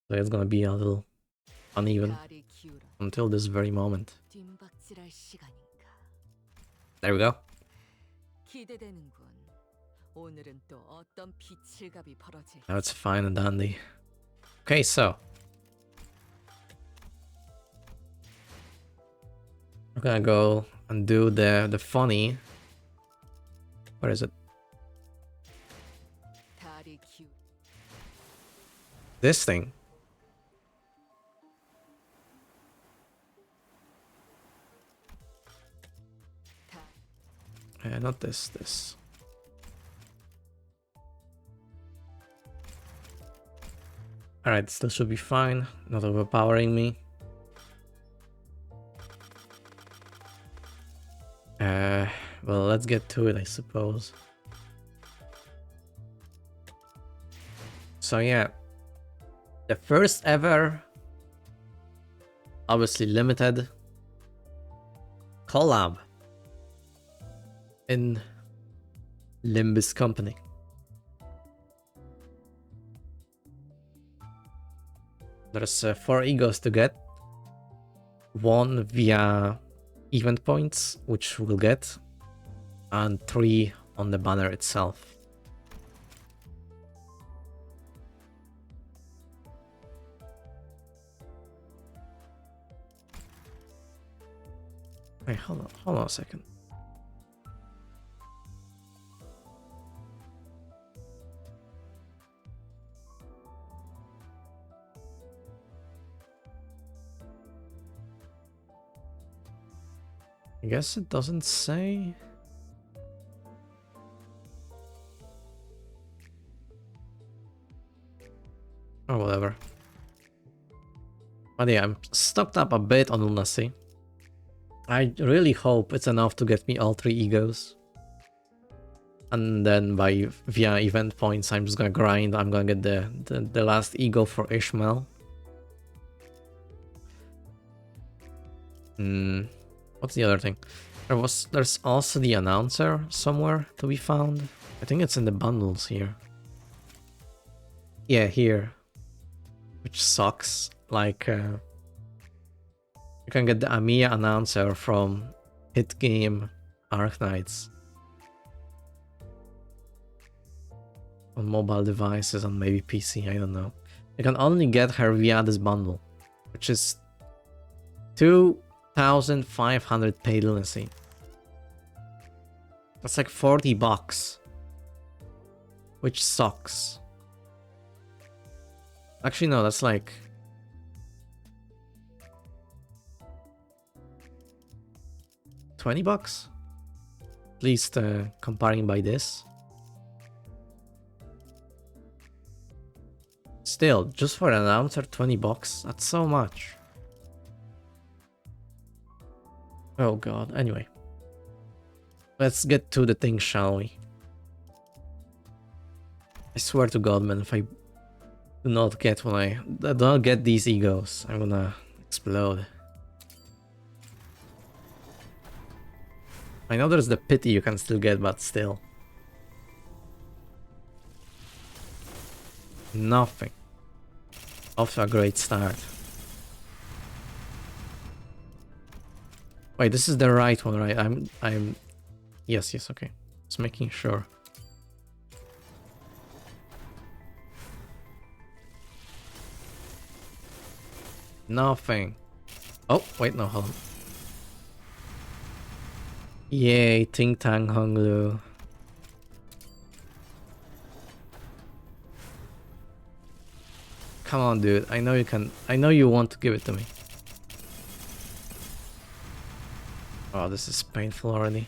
So it's gonna be a little uneven until this very moment. There we go. Now it's fine and dandy. Okay, so we're gonna go and do the funny. Where is it? This thing. Not this, this. Alright, still should be fine. Not overpowering me. Well, let's get to it, I suppose. So yeah, the first ever, obviously limited, collab in Limbus company. There's 4 egos to get. 1 via event points, which we'll get, and 3 on the banner itself. Wait, hold on a second. I guess it doesn't say. Or whatever. But yeah, I'm stocked up a bit on lunacy. I really hope it's enough to get me all 3 egos. And then via event points, I'm just gonna grind. I'm gonna get the last ego for Ishmael. What's the other thing? There's also the announcer somewhere to be found. I think it's in the bundles here. Yeah, here. Which sucks. Like you can get the Amiya announcer from Hit Game Arknights on mobile devices and maybe PC, I don't know. You can only get her via this bundle, which is 2,500 paid lunacy. That's like $40, which sucks. Actually, no, that's like $20, at least comparing by this. Still, just for an announcer, $20, that's so much. Oh god, anyway. Let's get to the thing, shall we? I swear to god, man, if I do not get these egos, I'm gonna explode. I know there's the pity you can still get, but still. Nothing. Off to a great start. Wait, this is the right one, right? I'm yes, okay. Just making sure. Nothing. Oh, wait, no, hold on. Yay, Ting Tang Honglu. Come on, dude. I know you can. I know you want to give it to me. Oh, this is painful already.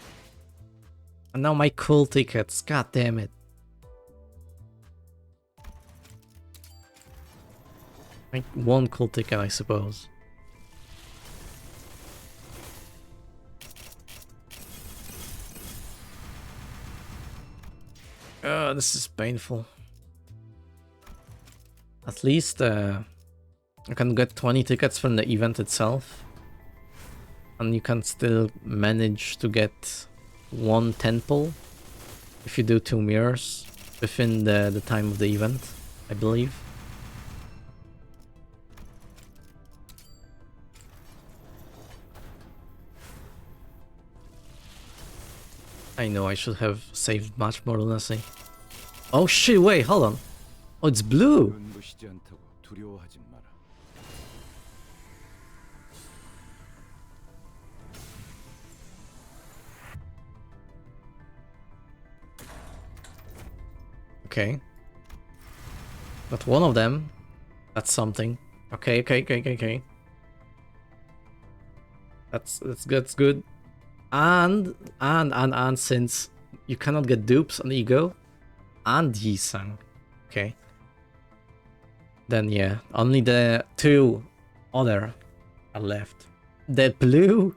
And now my cool tickets. God damn it. Like one cool ticket, I suppose. This is painful. At least I can get 20 tickets from the event itself. And you can still manage to get 1 temple if you do 2 mirrors within the time of the event, I believe. I know I should have saved much more lunacy. Oh shit, wait, hold on. Oh, it's blue. 눈부시지 않다고 두려워하지 마라. Okay. But one of them, that's something. Okay. That's good, that's good. And since you cannot get dupes on Ego and Yisang, okay. Then yeah, only the two other are left. The blue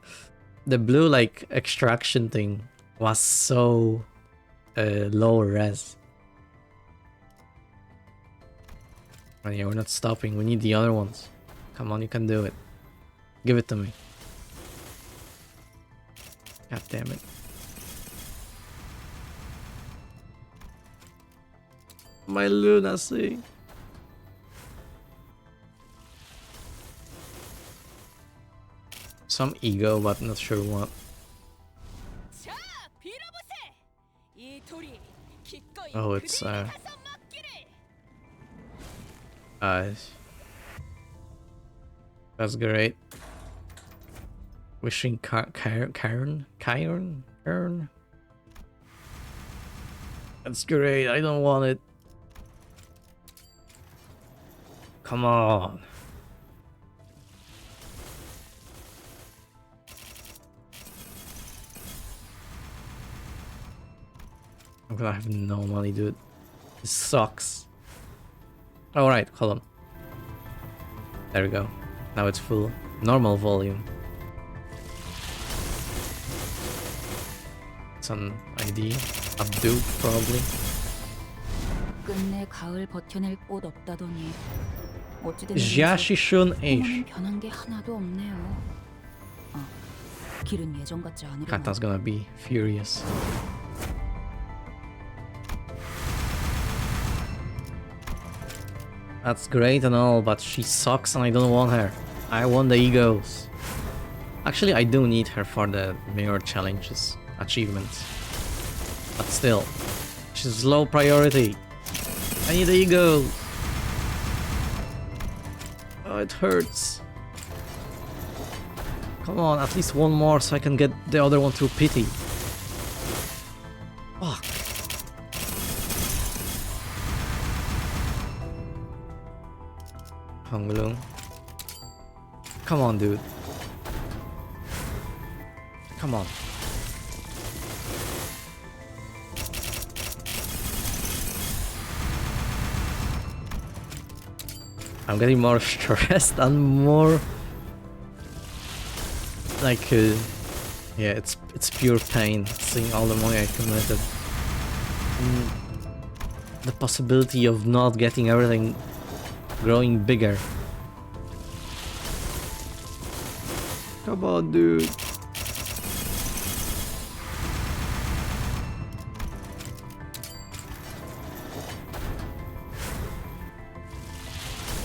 like extraction thing was so low res. And yeah, we're not stopping. We need the other ones. Come on, you can do it. Give it to me. God damn it. My lunacy. Some ego, but not sure what. Oh, it's that's great. Wishing Karen. That's great. I don't want it. Come on. I'm gonna have no money, dude. This sucks. Alright, hold on. There we go. Now it's full. Normal volume. It's an ID. A dude, probably. 끝내 가을 버텨낼 꽃 없다더니 어찌된 Yashishun H. 변한 게 하나도 없네요. 아, 길은 예전 같지 않으려나. Kata's gonna be furious. That's great and all, but she sucks and I don't want her. I want the egos. Actually, I do need her for the mirror challenges, achievements. But still, she's low priority. I need the ego. Oh, it hurts. Come on, at least one more so I can get the other one through pity. Fuck. Honglung. Come on, dude. Come on. I'm getting more stressed and more like yeah, it's pure pain seeing all the money I accumulated. The possibility of not getting everything growing bigger. Come on, dude.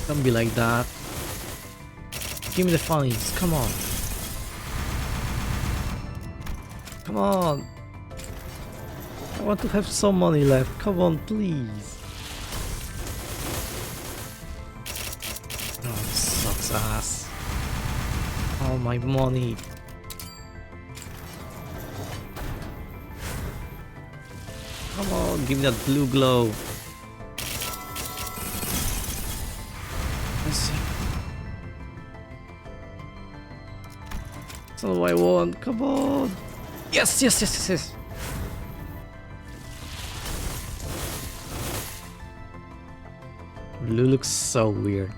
Don't be like that. Give me the funnies. Come on. Come on. I want to have some money left. Come on, please. Oh, this sucks ass. All my money. Come on, give me that blue glow. Let's see. That's not what I want. Come on. Yes, yes, yes, yes, yes. Blue looks so weird.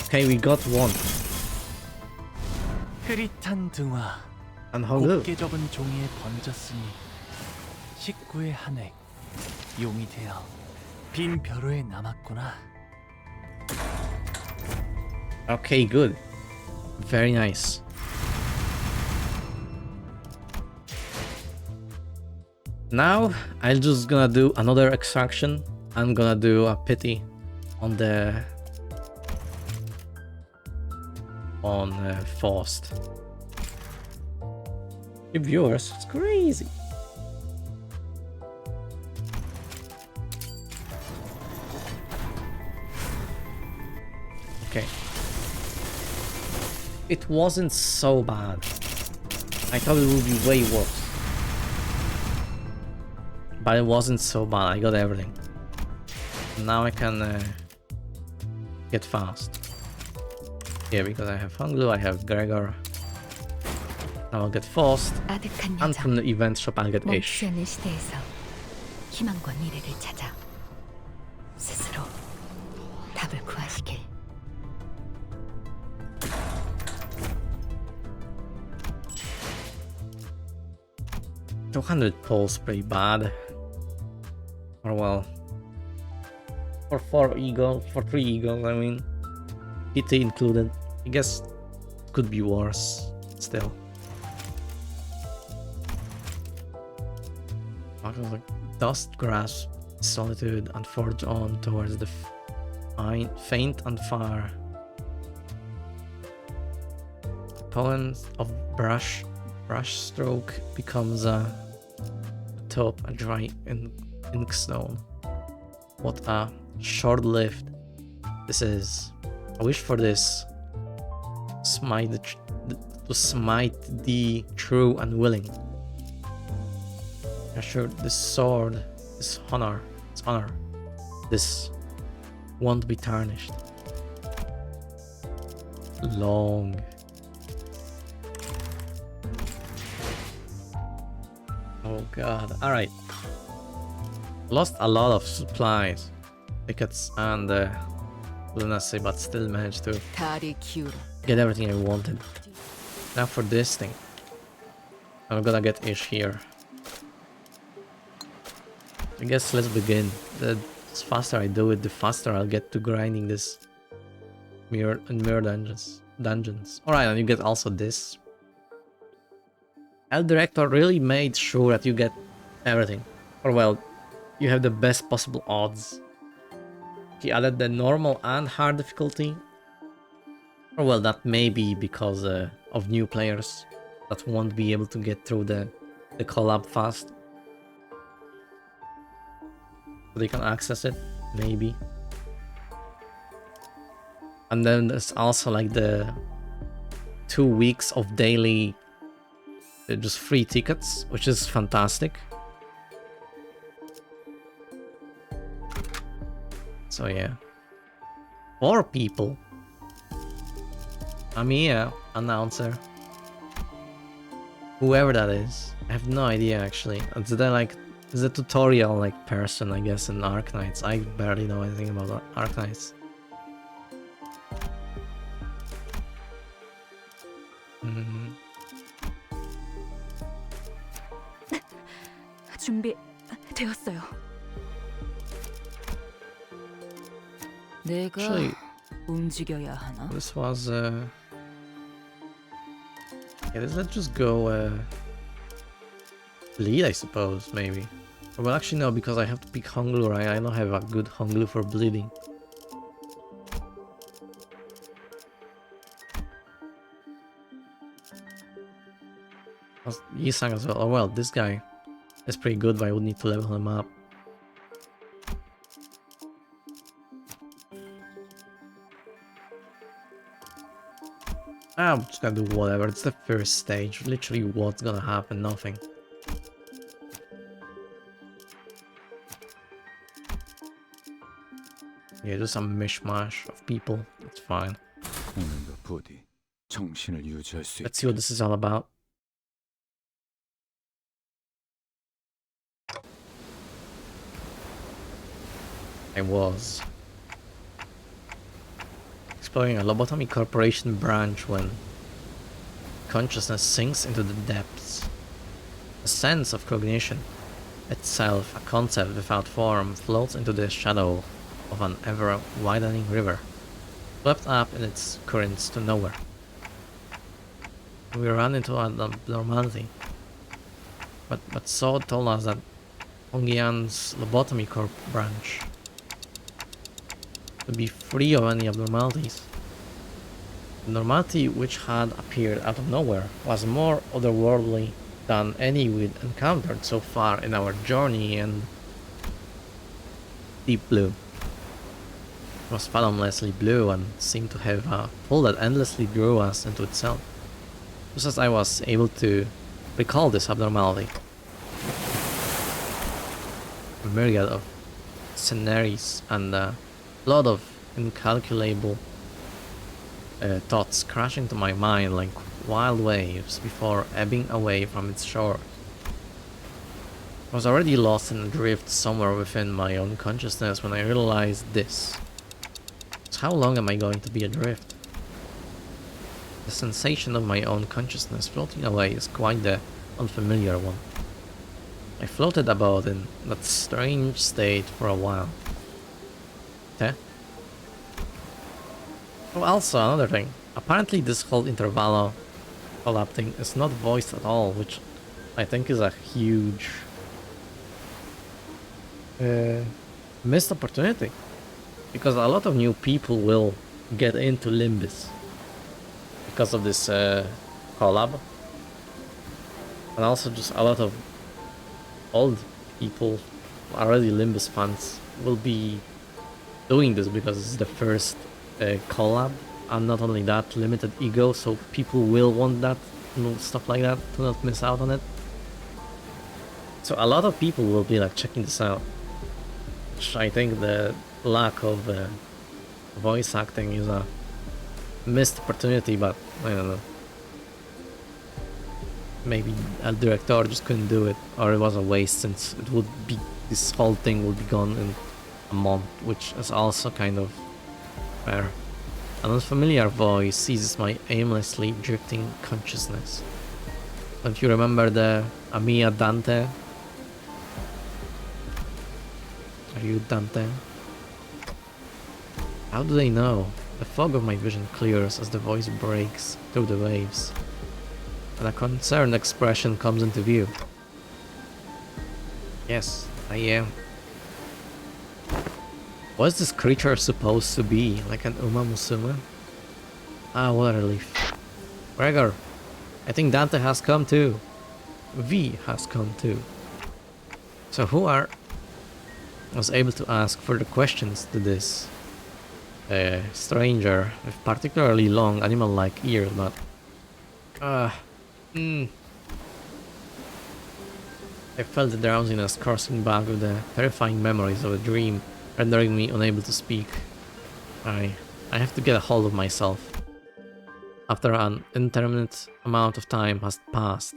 Okay, we got one. 흐릿한 등화 And Hongu. 곱게 접은 종이에 번졌으니 식구의 한획 용이 되어 빈 벼루에 남았구나. Okay, good. Very nice. Now, I'm just gonna do another extraction. I'm gonna do a pity on the Faust. Your viewers, it's crazy. Okay. It wasn't so bad. I thought it would be way worse. But it wasn't so bad. I got everything. Now I can get fast. Yeah, because I have Honglu, I have Gregor. Now I'll get Faust. 아득한 And 여정. from the event shop I'll get Ish. 멈추지 않는 시대에서 희망과 미래를 찾아 스스로 답을 구하시길. 200 pulls pretty bad. Or well, for 3 eagles, I mean, PT included. I guess it could be worse still. Like dust, grasp, solitude, and forge on towards the faint and far. The pollen of brush stroke becomes a taupe, a dry inkstone. What a short-lived this is. I wish for this to smite the true and willing. Sure, this sword, this honor, this won't be tarnished. Long. Oh god. Alright. Lost a lot of supplies, tickets, and lunacy, but still managed to 다리 기울어. get everything I wanted. Now for this thing. I'm gonna get Ish here. I guess let's begin. The faster I do it, the faster I'll get to grinding this mirror dungeons. Alright, and you get also this. El Director really made sure that you get everything. Or well, you have the best possible odds. He added the normal and hard difficulty. Or well, that may be because of new players that won't be able to get through the collab fast. So they can access it, maybe. And then there's also like the 2 weeks of daily just free tickets, which is fantastic. So yeah. 4 people. Amia, announcer. Whoever that is. I have no idea actually. Is a tutorial like person, I guess, in Arknights. I barely know anything about Arknights. 준비되었어요. 내가 Actually, 움직여야 하나? this was yeah, let's just go bleed, I suppose, maybe. Well, actually no, because I have to pick Honglu, right? I don't have a good Honglu for bleeding. Yisang as well. Oh well, this guy is pretty good, but I would need to level him up. I'm just gonna do whatever. It's the first stage. Literally, what's gonna happen? Nothing. Yeah, just some mishmash of people. It's fine. 오늘도 부디 정신을 유지할 수 Let's see what this is all about. I was exploring a lobotomy corporation branch when consciousness sinks into the depths. A sense of cognition itself, a concept without form, floats into the shadow of an ever-widening river, swept up in its currents to nowhere. We ran into an abnormality, but Saw told us that Hongyan's lobotomy corp branch to be free of any abnormalities. The normality which had appeared out of nowhere was more otherworldly than any we'd encountered so far in our journey in Deep Blue. It was fathomlessly blue and seemed to have a pull that endlessly drew us into itself. Just as I was able to recall this abnormality. A myriad of scenarios and a lot of incalculable thoughts crashing to my mind like wild waves before ebbing away from its shore. I was already lost in a drift somewhere within my own consciousness when I realized this. So how long am I going to be adrift? The sensation of my own consciousness floating away is quite the unfamiliar one. I floated about in that strange state for a while. Okay. Oh, also another thing. Apparently this whole intervallo collab thing is not voiced at all, which I think is a huge missed opportunity. Because a lot of new people will get into Limbus because of this collab. And also just a lot of old people, already Limbus fans, will be doing this because it's the first collab. And not only that, limited ego, so people will want that, stuff like that, to not miss out on it. So a lot of people will be like checking this out. Which I think the lack of voice acting is a missed opportunity, but I don't know. Maybe a director just couldn't do it, or it was a waste since it would be, this whole thing would be gone in a month, which is also kind of fair. An unfamiliar voice seizes my aimlessly drifting consciousness. Don't you remember the Amiya Dante? Are you Dante? How do they know? The fog of my vision clears as the voice breaks through the waves, and a concerned expression comes into view. Yes, I am. What's this creature supposed to be? Like an Uma Musume? Ah, what a relief. Gregor, I think Dante has come too. V has come too. So who are... I was able to ask further questions to this stranger with particularly long animal-like ears, but... I felt the drowsiness coursing back with the terrifying memories of a dream, rendering me unable to speak. I have to get a hold of myself. After an intermittent amount of time has passed.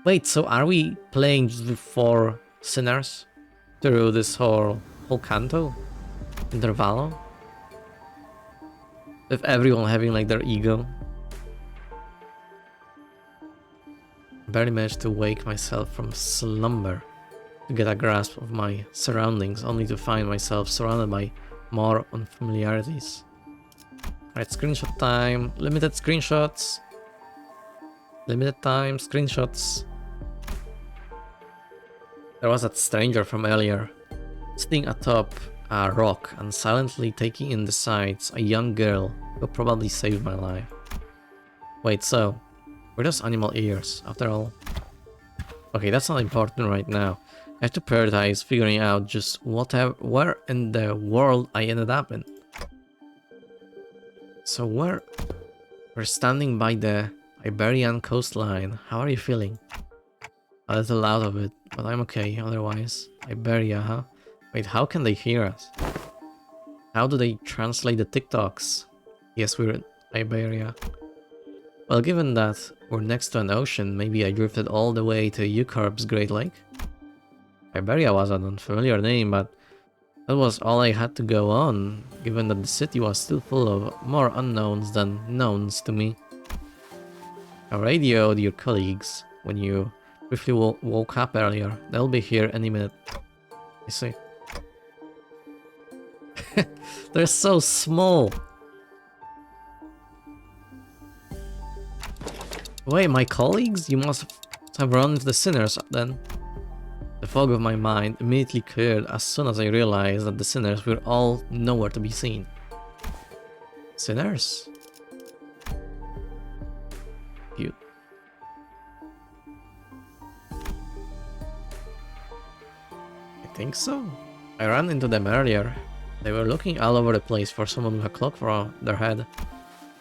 Wait, so are we playing just with 4 sinners through this whole canto? Intervallo? With everyone having like their ego? I barely managed to wake myself from slumber to get a grasp of my surroundings, only to find myself surrounded by more unfamiliarities. Alright, screenshot time. Limited screenshots. Limited time screenshots. There was that stranger from earlier, sitting atop a rock and silently taking in the sights, a young girl who probably saved my life. Wait, so were those animal ears after all? Okay, that's not important right now. I have to prioritize figuring out just where in the world I ended up in. So we're standing by the Iberian coastline. How are you feeling? A little out of it, but I'm okay otherwise. Iberia, huh? Wait, how can they hear us? How do they translate the TikToks? Yes, we're in Iberia. Well, given that we're next to an ocean, maybe I drifted all the way to Eucarb's Great Lake? Iberia was an unfamiliar name, but that was all I had to go on, given that the city was still full of more unknowns than knowns to me. I radioed your colleagues when you briefly woke up earlier. They'll be here any minute. I see. They're so small. Wait, my colleagues? You must have run into the sinners then. The fog of my mind immediately cleared as soon as I realized that the sinners were all nowhere to be seen. Sinners? Cute. I think so. I ran into them earlier. They were looking all over the place for someone with a clock for their head.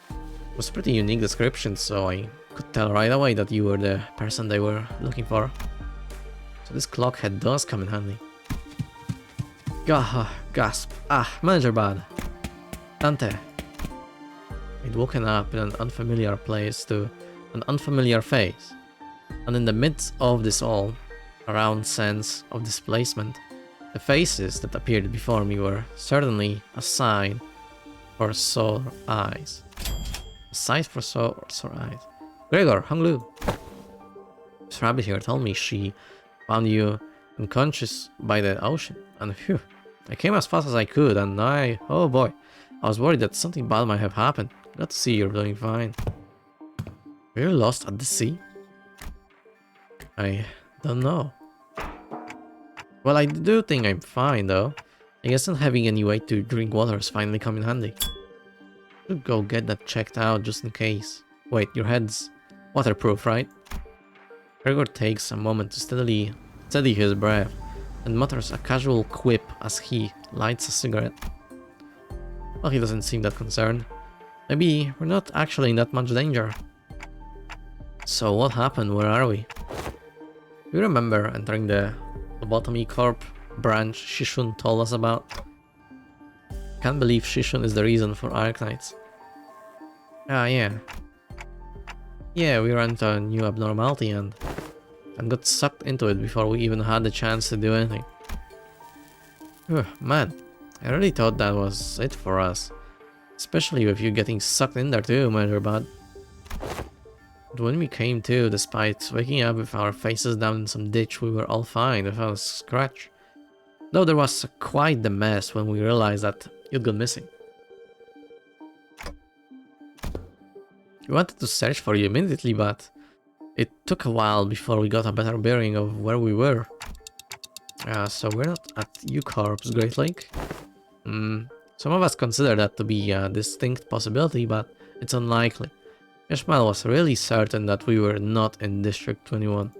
It was a pretty unique description, so I could tell right away that you were the person they were looking for. So this clock head does come in handy. Gah, gasp. Ah, manager bad. Dante. I'd woken up in an unfamiliar place to an unfamiliar face. And in the midst of this all, a round sense of displacement, the faces that appeared before me were certainly a sign for sore eyes. A sight for sore eyes. Gregor, Hung Lu. This rabbit here told me she found you unconscious by the ocean, and phew, I came as fast as I could, and oh boy, I was worried that something bad might have happened. Glad to see you're doing fine. Were you lost at the sea? I don't know. Well, I do think I'm fine though. I guess not having any way to drink water has finally come in handy. Should go get that checked out just in case. Wait, your head's waterproof, right? Gregor takes a moment to steady his breath and mutters a casual quip as he lights a cigarette. Well, he doesn't seem that concerned. Maybe we're not actually in that much danger. So what happened? Where are we? You remember entering the Lobotomy Corp branch Shishun told us about? Can't believe Shishun is the reason for Arknights. Ah, yeah. Yeah, we ran into a new abnormality and got sucked into it before we even had the chance to do anything. Man, I really thought that was it for us. Especially with you getting sucked in there too, Major Bud. But when we came to, despite waking up with our faces down in some ditch, we were all fine without a scratch. Though there was quite the mess when we realized that you'd gone missing. We wanted to search for you immediately, but it took a while before we got a better bearing of where we were. So we're not at U-Corp's Great Lake. Some of us consider that to be a distinct possibility, but it's unlikely. Ishmael was really certain that we were not in District 21.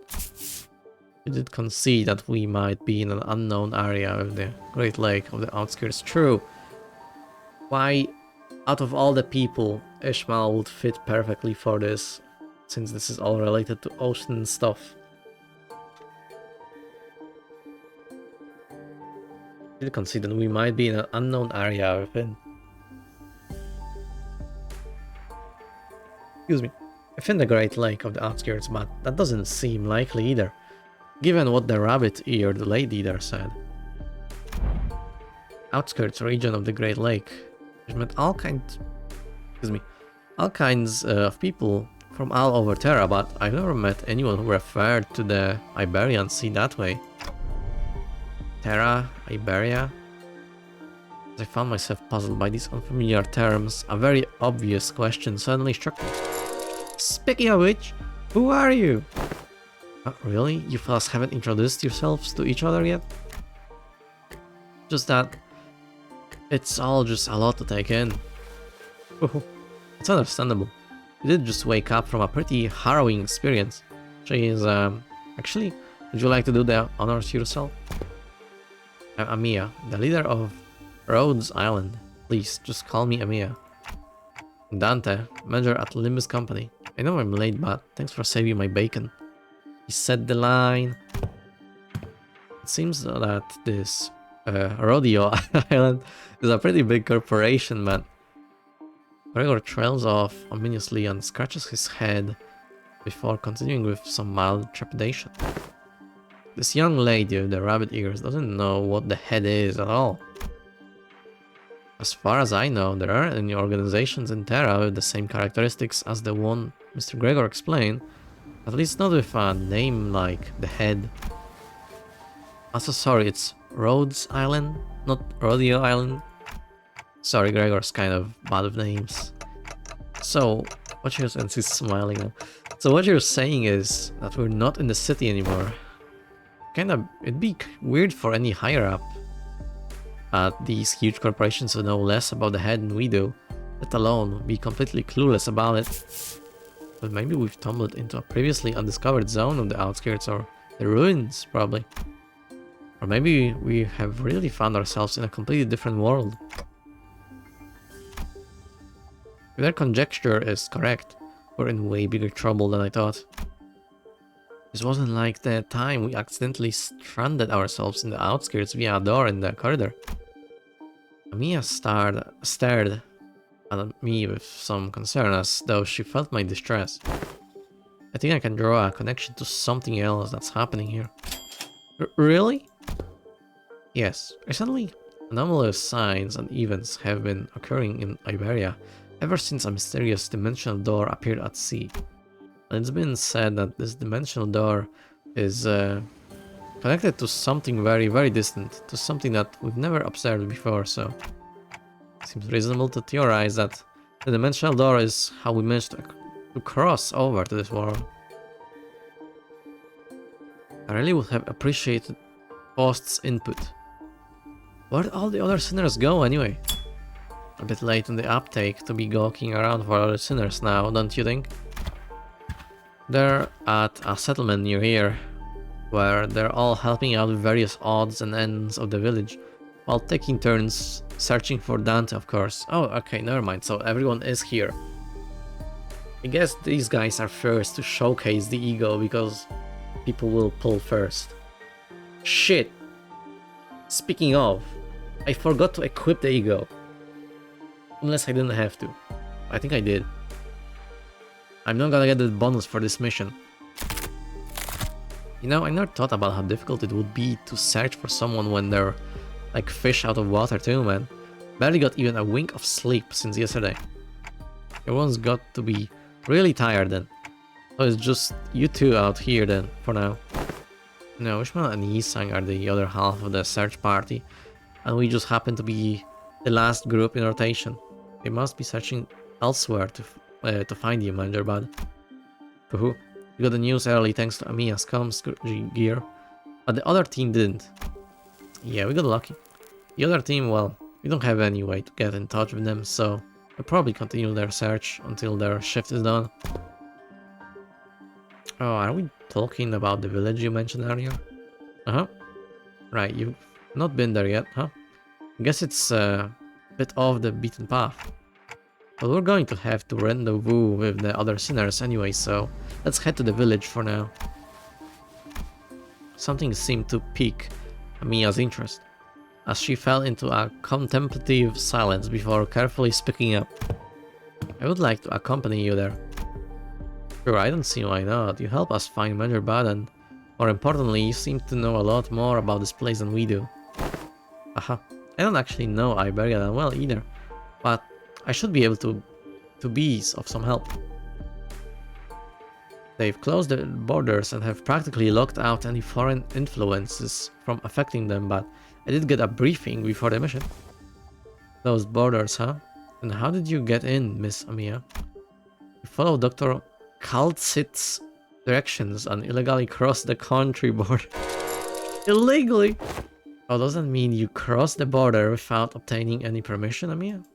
We did concede that we might be in an unknown area of the Great Lake of the outskirts. True. Why, out of all the people, Ishmael would fit perfectly for this, since this is all related to ocean stuff. We did concede that we might be in an unknown area within. Excuse me. Within the Great Lake of the outskirts, but that doesn't seem likely either, given what the rabbit-eared lady there said. Outskirts region of the Great Lake. We've met all kinds of people from all over Terra, but I've never met anyone who referred to the Iberian Sea that way. Terra, Iberia. As I found myself puzzled by these unfamiliar terms, a very obvious question suddenly struck me. Speaking of which, who are you? Really? You fellas haven't introduced yourselves to each other yet? Just that it's all just a lot to take in. It's understandable. You did just wake up from a pretty harrowing experience. Actually, would you like to do the honors yourself? I'm Amia, the leader of Rhodes Island. Please, just call me Amia. Dante, manager at Limbus company. I know I'm late, but thanks for saving my bacon. He said the line. It seems that this Rodeo Island is a pretty big corporation, man. Gregor trails off ominously and scratches his head before continuing with some mild trepidation. This young lady with the rabbit ears doesn't know what the head is at all. As far as I know, there aren't any organizations in Terra with the same characteristics as the one Mr. Gregor explained, at least not with a name like the Head. Also, sorry, it's Rhodes Island, not Rodeo Island. Sorry, Gregor's kind of bad with names. So, what you're saying, he's smiling now. So what you're saying is that we're not in the city anymore. It'd be weird for any higher up at these huge corporations to know less about the Head than we do, let alone be completely clueless about it. But maybe we've tumbled into a previously undiscovered zone of the outskirts, or the ruins, probably. Or maybe we have really found ourselves in a completely different world. If their conjecture is correct, we're in way bigger trouble than I thought. This wasn't like the time we accidentally stranded ourselves in the outskirts via a door in the corridor. Mia stared at me with some concern, as though she felt my distress. I think I can draw a connection to something else that's happening here. Really? Yes, recently anomalous signs and events have been occurring in Iberia ever since a mysterious dimensional door appeared at sea. And it's been said that this dimensional door is connected to something very, very distant, to something that we've never observed before, so it seems reasonable to theorize that the dimensional door is how we managed to cross over to this world. I really would have appreciated Post's input. Where'd all the other sinners go anyway? A bit late in the uptake to be gawking around for other sinners now, don't you think? They're at a settlement near here, where they're all helping out with various odds and ends of the village, while taking turns searching for Dante, of course. Oh, okay, never mind, so everyone is here. I guess these guys are first to showcase the ego, because people will pull first. Shit! Speaking of, I forgot to equip the ego. Unless I didn't have to. I think I did. I'm not gonna get the bonus for this mission. You know, I never thought about how difficult it would be to search for someone when they're like fish out of water too, man. Barely got even a wink of sleep since yesterday. Everyone's got to be really tired then. So it's just you two out here then, for now. No, Ishmael and Yisang are the other half of the search party, and we just happen to be the last group in rotation. They must be searching elsewhere to find you, Manager Bud. Woohoo. We got the news early thanks to Amiya's comms gear, but the other team didn't. Yeah, we got lucky. The other team, well, we don't have any way to get in touch with them, so they'll probably continue their search until their shift is done. Oh, are we talking about the village you mentioned earlier? Uh-huh. Right, you've not been there yet, huh? I guess it's a bit off the beaten path. But we're going to have to rendezvous with the other sinners anyway, so let's head to the village for now. Something seemed to pique Mia's interest, as she fell into a contemplative silence before carefully speaking up. I would like to accompany you there. Sure, I don't see why not. You help us find Major Bud, and more importantly, you seem to know a lot more about this place than we do. Aha. I don't actually know Iberia that well either, but I should be able to be of some help. They've closed the borders and have practically locked out any foreign influences from affecting them, but I did get a briefing before the mission. Those borders, huh? And how did you get in, Miss Amiya? You follow Dr. Kaltzit's directions and illegally crossed the country border. Illegally? Oh, does that mean you crossed the border without obtaining any permission, Amiya?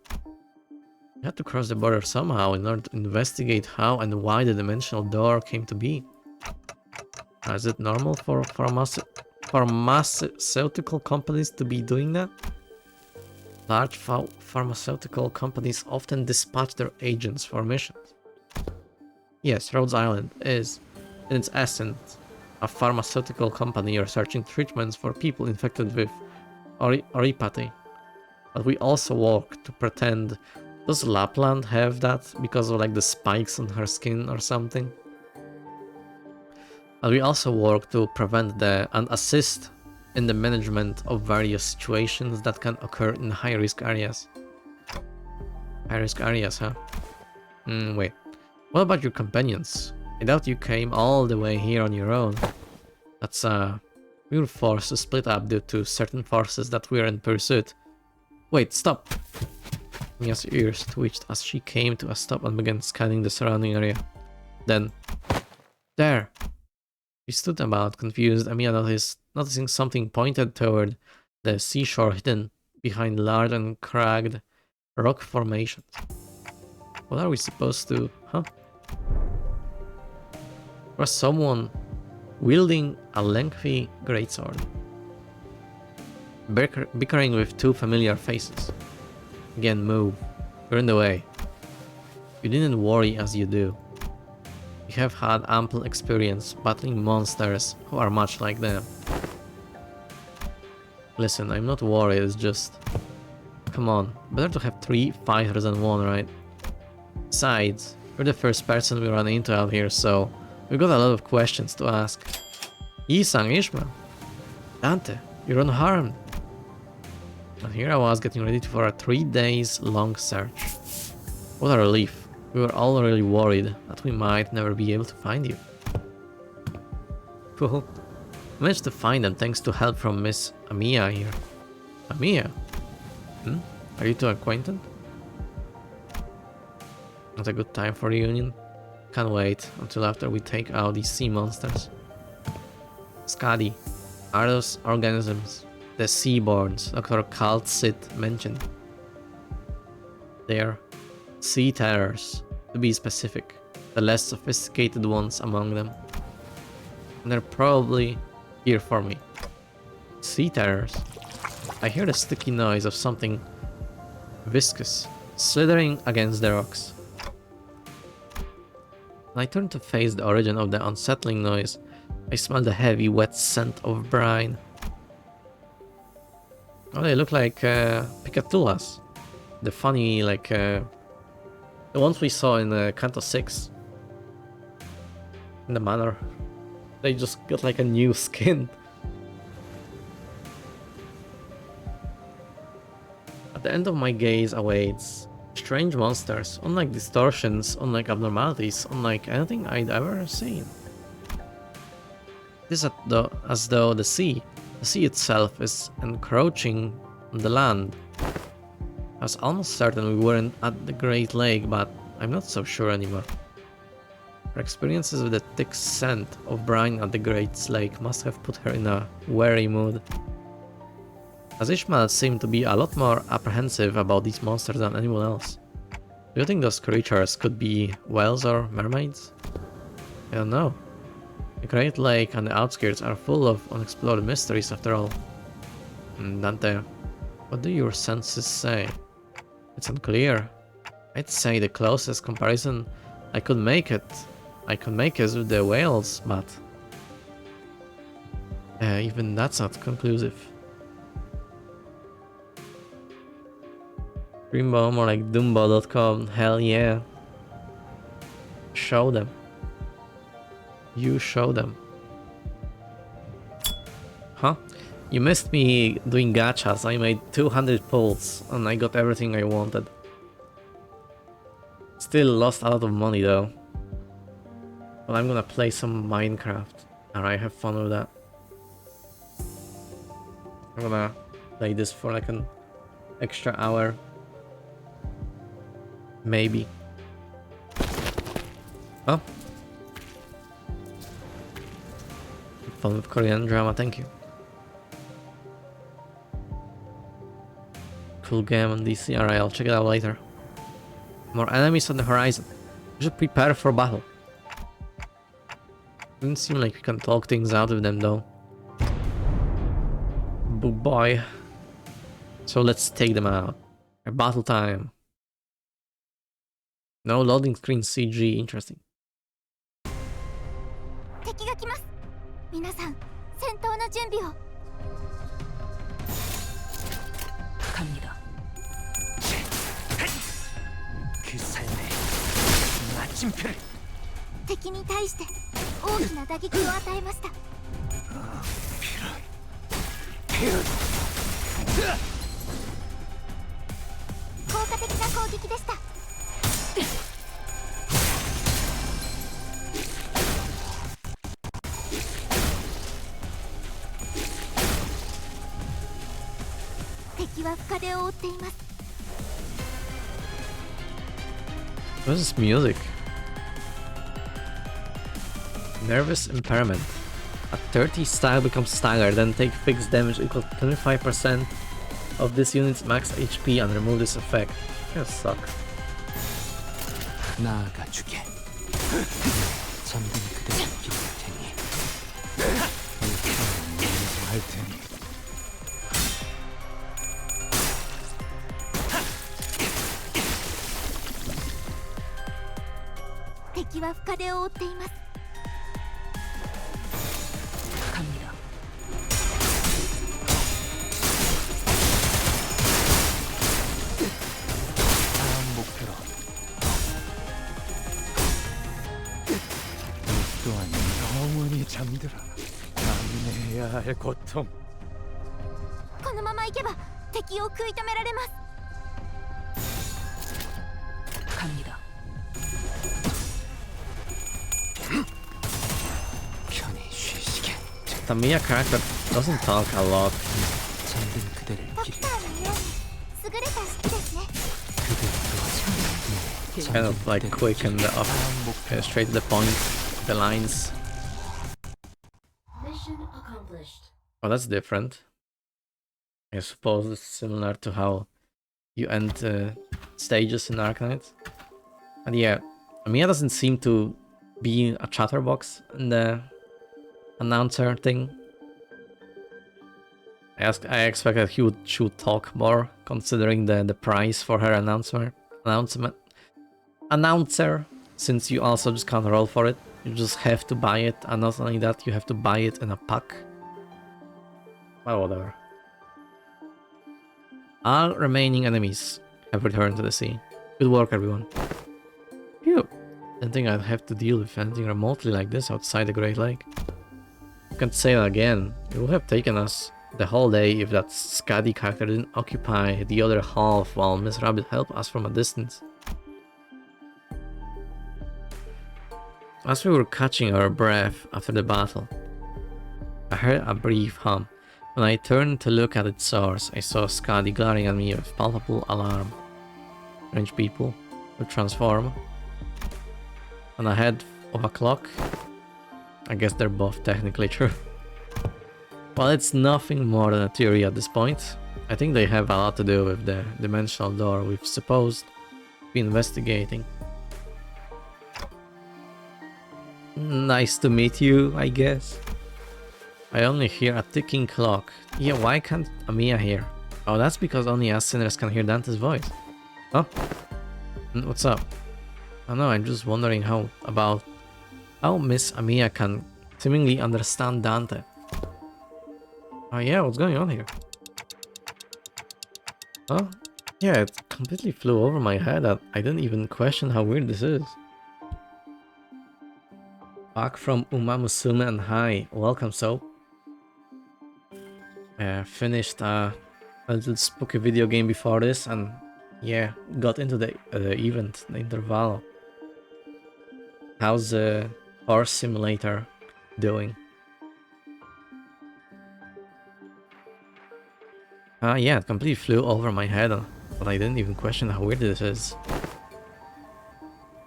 You had to cross the border somehow in order to investigate how and why the dimensional door came to be. Is it normal for pharmaceutical companies to be doing that? Large pharmaceutical companies often dispatch their agents for missions. Yes, Rhodes Island is, in its essence, a pharmaceutical company researching treatments for people infected with oripathy. But we also work to pretend. Does Lapland have that because of like the spikes on her skin or something? But we also work to prevent and assist in the management of various situations that can occur in high-risk areas. High-risk areas, huh? Wait. What about your companions? I doubt you came all the way here on your own. That's we were forced to split up due to certain forces that we're in pursuit. Wait, stop! Mia's ears twitched as she came to a stop and began scanning the surrounding area. Then, there! She stood about, confused, and Mia noticing something pointed toward the seashore hidden behind large and cragged rock formations. What are we supposed to, huh? Was someone wielding a lengthy greatsword. bickering with two familiar faces. Again, move. You're in the way. You didn't worry as you do. You have had ample experience battling monsters who are much like them. Listen, I'm not worried, it's just... Come on, better to have 3 fighters than 1, right? Besides, you're the first person we run into out here, so we've got a lot of questions to ask. Yi-san, Ishmael, Dante, you're unharmed. And here I was getting ready for a 3 days long search. What a relief. We were all really worried that we might never be able to find you. Well, I managed to find them thanks to help from Miss Amiya here. Amiya? Are you two acquainted? Not a good time for reunion. Can't wait until after we take out these sea monsters. Skadi, are those organisms the seaborns Dr. Kaltsit mentioned? They're sea terrors, to be specific, the less sophisticated ones among them. And they're probably here for me. Sea terrors. I hear the sticky noise of something viscous slithering against the rocks. When I turn to face the origin of the unsettling noise, I smell the heavy, wet scent of brine. Oh, they look like Picatulas. The funny, like, the ones we saw in Kanto 6. In the manor. They just got like a new skin. At the end of my gaze awaits strange monsters, unlike distortions, unlike abnormalities, unlike anything I'd ever seen. It is as though the sea itself is encroaching on the land. I was almost certain we weren't at the Great Lake, but I'm not so sure anymore. Her experiences with the thick scent of brine at the Great Lake must have put her in a wary mood. As Ishmael seemed to be a lot more apprehensive about these monsters than anyone else. Do you think those creatures could be whales or mermaids? I don't know. The Great Lake and the outskirts are full of unexplored mysteries after all. Dante, what do your senses say? It's unclear. I'd say the closest comparison I could make is with the whales, but even that's not conclusive. Dreambo, more like Dumbo.com. Hell yeah. Show them. You show them. Huh? You missed me doing gachas. I made 200 pulls and I got everything I wanted. Still lost a lot of money though. But I'm gonna play some Minecraft. Alright, have fun with that. I'm gonna play this for like an extra hour. Maybe. Oh. Fun with Korean drama, thank you. Cool game on DC, alright, I'll check it out later. More enemies on the horizon. We should prepare for battle. Doesn't seem like we can talk things out with them though. Boo boy. So let's take them out. Battle time. No loading screen CG, interesting. 敵が来ます。皆さん、戦闘の準備を。 갑니다. 그 삶에 마침표를. 敵に対して大きな打撃を与えました。効果的な攻撃でした。 敵は深手を負っています。 What is this music? Nervous impairment. At 30, style becomes staggered, then take fixed damage equal to 25% of this unit's max HP and remove this effect. That suck. 나아가주게. 전분 그대로 기댈 테니. 할 테니. 敵は深手を負っています。 갑니다. 다음 목표로. 이 또한 영원히 잠들어라. 감내해야 할 고통. このまま行けば敵を食い止められます。 갑니다. 편히 쉬시게. The Mia character doesn't talk a lot. 잠든 그대를 ドク 기리. ターのように優れた式ですね。 그대 또한 It's kind of like quick and up, 다음 목표. straight to the point. The lines. Oh, that's different. I suppose it's similar to how you end stages in Arknight. And yeah, Mia doesn't seem to be a chatterbox in the announcer thing. I expected she would talk more, considering the price for her announcer, since you also just can't roll for it. You just have to buy it, and not only that, you have to buy it in a pack. Well, whatever. All remaining enemies have returned to the sea. Good work, everyone. Phew. Didn't think I'd have to deal with anything remotely like this outside the Great Lake. Can't say that again. It would have taken us the whole day if that Skadi character didn't occupy the other half while Miss Rabbit helped us from a distance. As we were catching our breath after the battle, I heard a brief hum. When I turned to look at its source, I saw Skadi glaring at me with palpable alarm. Strange people would transform. And ahead of a clock, I guess they're both technically true. Well, it's nothing more than a theory at this point. I think they have a lot to do with the dimensional door we've supposed to be investigating. Nice to meet you, I guess. I only hear a ticking clock. Yeah, why can't Amiya hear? Oh, that's because only us sinners can hear Dante's voice. Oh? What's up? I don't know, I'm just wondering how Miss Amiya can seemingly understand Dante. Oh yeah, what's going on here? Oh? Yeah, it completely flew over my head that I didn't even question how weird this is. Back from Umamusume and hi, welcome Soap. Finished a little spooky video game before this and yeah, got into the event, the Intervalo. How's the horse simulator doing? Yeah, it completely flew over my head, but I didn't even question how weird this is.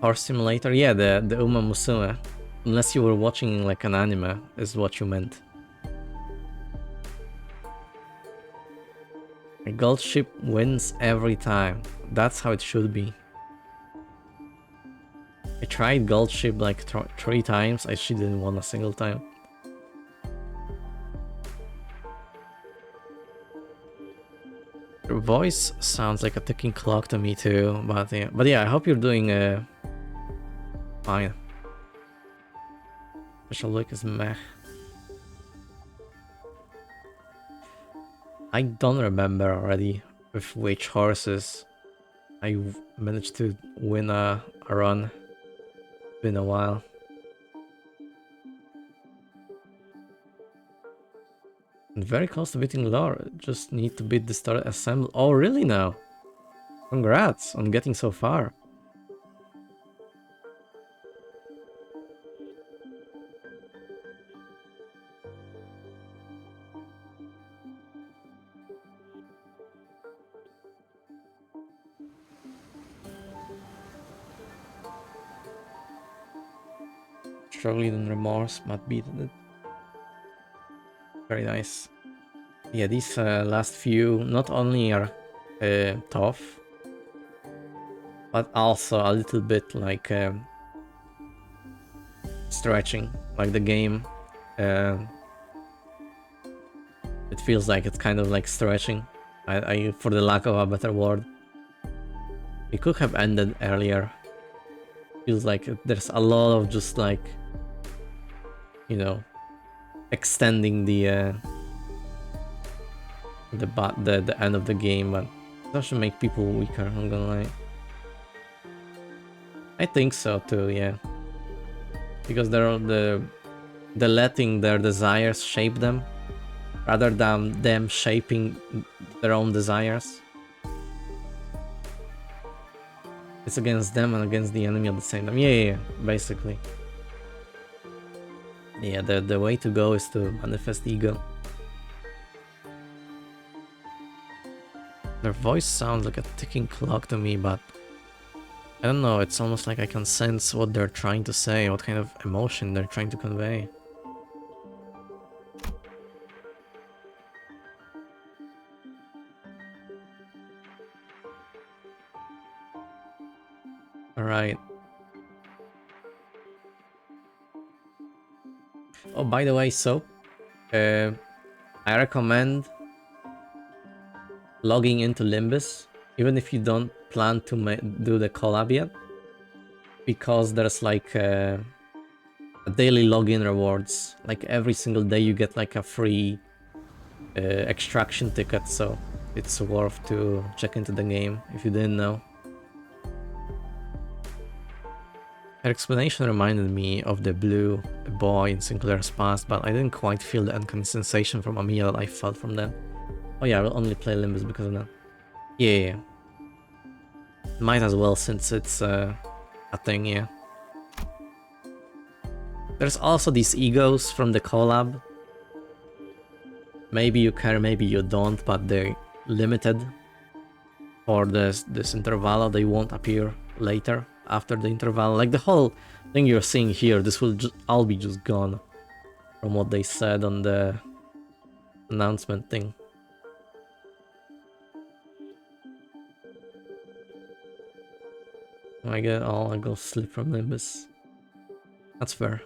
Horse simulator, yeah, the Uma Musume. Unless you were watching like an anime, is what you meant. A gold ship wins every time. That's how it should be. I tried gold ship like 3 times, she didn't win a single time. Your voice sounds like a ticking clock to me too, but yeah, I hope you're doing fine. Special look is meh. I don't remember already with which horses I managed to win a run. It's been a while. I'm very close to beating Lore. Just need to beat the star assembled. Oh, really now? Congrats on getting so far. Struggling and remorse, but beaten it. Very nice. Yeah, these last few not only are tough, but also a little bit like stretching. Like the game, it feels like it's kind of like stretching. I for the lack of a better word. It could have ended earlier. Feels like there's a lot of just like, you know, extending the the end of the game, but that should make people weaker, I'm gonna lie. I think so too, yeah. Because they're letting their desires shape them rather than them shaping their own desires. It's against them and against the enemy at the same time. Yeah, basically. Yeah, the way to go is to manifest ego. Their voice sounds like a ticking clock to me, but I don't know, it's almost like I can sense what they're trying to say, what kind of emotion they're trying to convey. Alright. Oh, by the way, so I recommend logging into Limbus, even if you don't plan to do the collab yet, because there's like a daily login rewards. Like every single day you get like a free extraction ticket, so it's worth to check into the game if you didn't know. Her explanation reminded me of the blue boy in Sinclair's past, but I didn't quite feel the uncanny sensation from Amiya that I felt from them. Oh yeah, I will only play Limbus because of that. Yeah. Might as well, since it's a thing, yeah. There's also these egos from the collab. Maybe you care, maybe you don't, but they're limited for this interval. They won't appear later after the interval. Like the whole thing you're seeing here, this will all be just gone from what they said on the announcement thing. I go slip from Limbus. That's fair.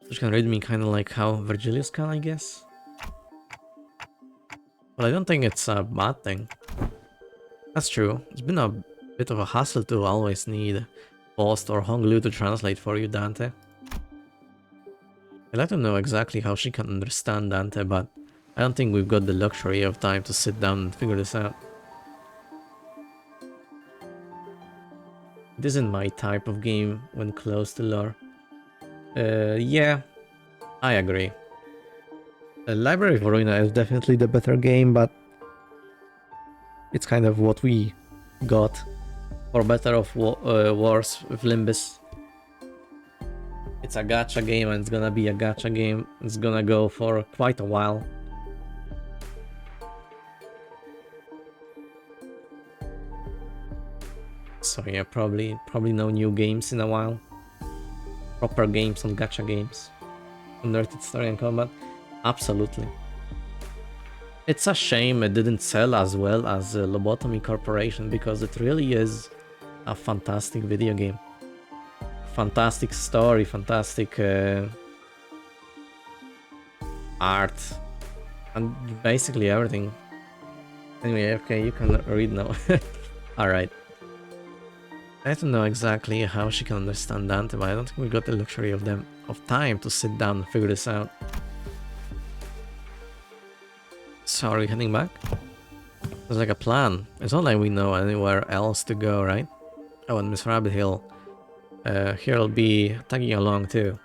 Which can read me kind of like how Virgilius can, I guess. But I don't think it's a bad thing. That's true. It's been a bit of a hassle to always need Post or Honglu to translate for you, Dante. I'd like to know exactly how she can understand Dante, but I don't think we've got the luxury of time to sit down and figure this out. It isn't my type of game when close to lore. Yeah, I agree. Library of Ruina is definitely the better game, but it's kind of what we got, for better or worse, with Limbus. It's a gacha game and it's gonna be a gacha game. It's gonna go for quite a while. So yeah, probably no new games in a while. Proper games on gacha games. Converted story and combat. Absolutely. It's a shame it didn't sell as well as Lobotomy Corporation, because it really is a fantastic video game. Fantastic story, fantastic art, and basically everything. Anyway, okay, you can read now. Alright. I don't know exactly how she can understand Dante, but I don't think we got the luxury of time to sit down and figure this out. So are we heading back? There's like a plan. It's not like we know anywhere else to go, right? Oh, and Miss Rabbit Hill. Here'll be tagging along too.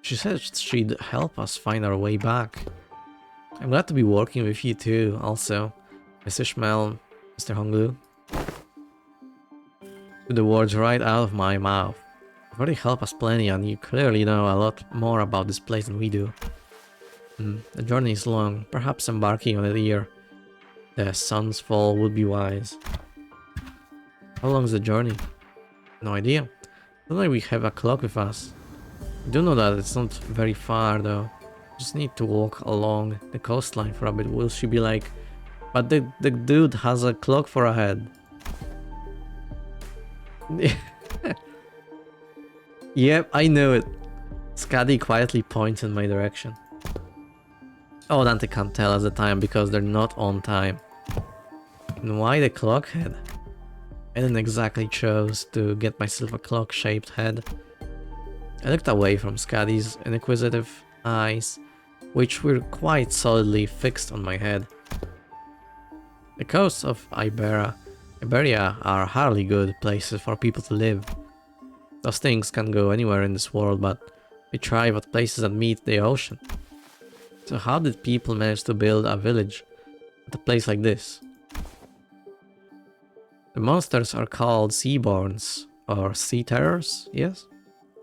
She said she'd help us find our way back. I'm glad to be working with you too, also. Miss Ishmael, Mr. Honglu. Took the words right out of my mouth. You've already helped us plenty, and you clearly know a lot more about this place than we do. The journey is long, perhaps embarking on it here. The sun's fall would be wise. How long is the journey? No idea. Don't think we have a clock with us. I do know that it's not very far though. Just need to walk along the coastline for a bit. Will she be like, but the dude has a clock for a head. Yep, I know it. Skadi quietly points in my direction. Oh, Dante can't tell us the time because they're not on time. And why the clock head? I didn't exactly choose to get myself a clock-shaped head. I looked away from Skadi's inquisitive eyes, which were quite solidly fixed on my head. The coasts of Iberia are hardly good places for people to live. Those things can go anywhere in this world, but they thrive at places that meet the ocean. So how did people manage to build a village at a place like this? The monsters are called Seaborns, or Sea Terrors, yes?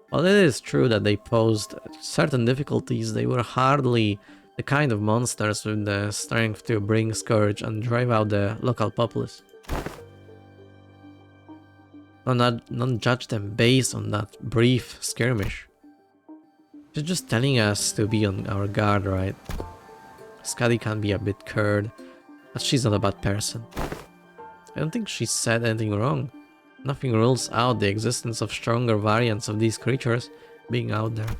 While it is true that they posed certain difficulties, they were hardly the kind of monsters with the strength to bring scourge and drive out the local populace. Don't judge them based on that brief skirmish. She's just telling us to be on our guard, right? Skadi can be a bit curd, but she's not a bad person. I don't think she said anything wrong. Nothing rules out the existence of stronger variants of these creatures being out there.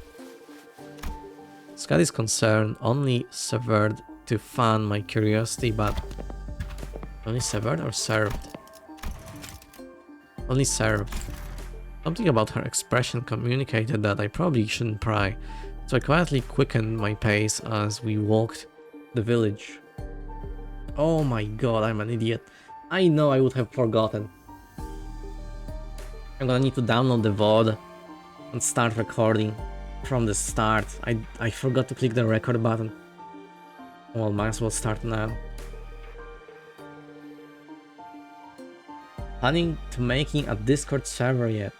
Skadi's concern only served to fan my curiosity, but... Only severed or served? Only served. Something about her expression communicated that I probably shouldn't pry, so I quietly quickened my pace as we walked the village. Oh my god, I'm an idiot. I know I would have forgotten. I'm gonna need to download the VOD and start recording from the start. I forgot to click the record button. Well, might as well start now. Planning to making a Discord server yet?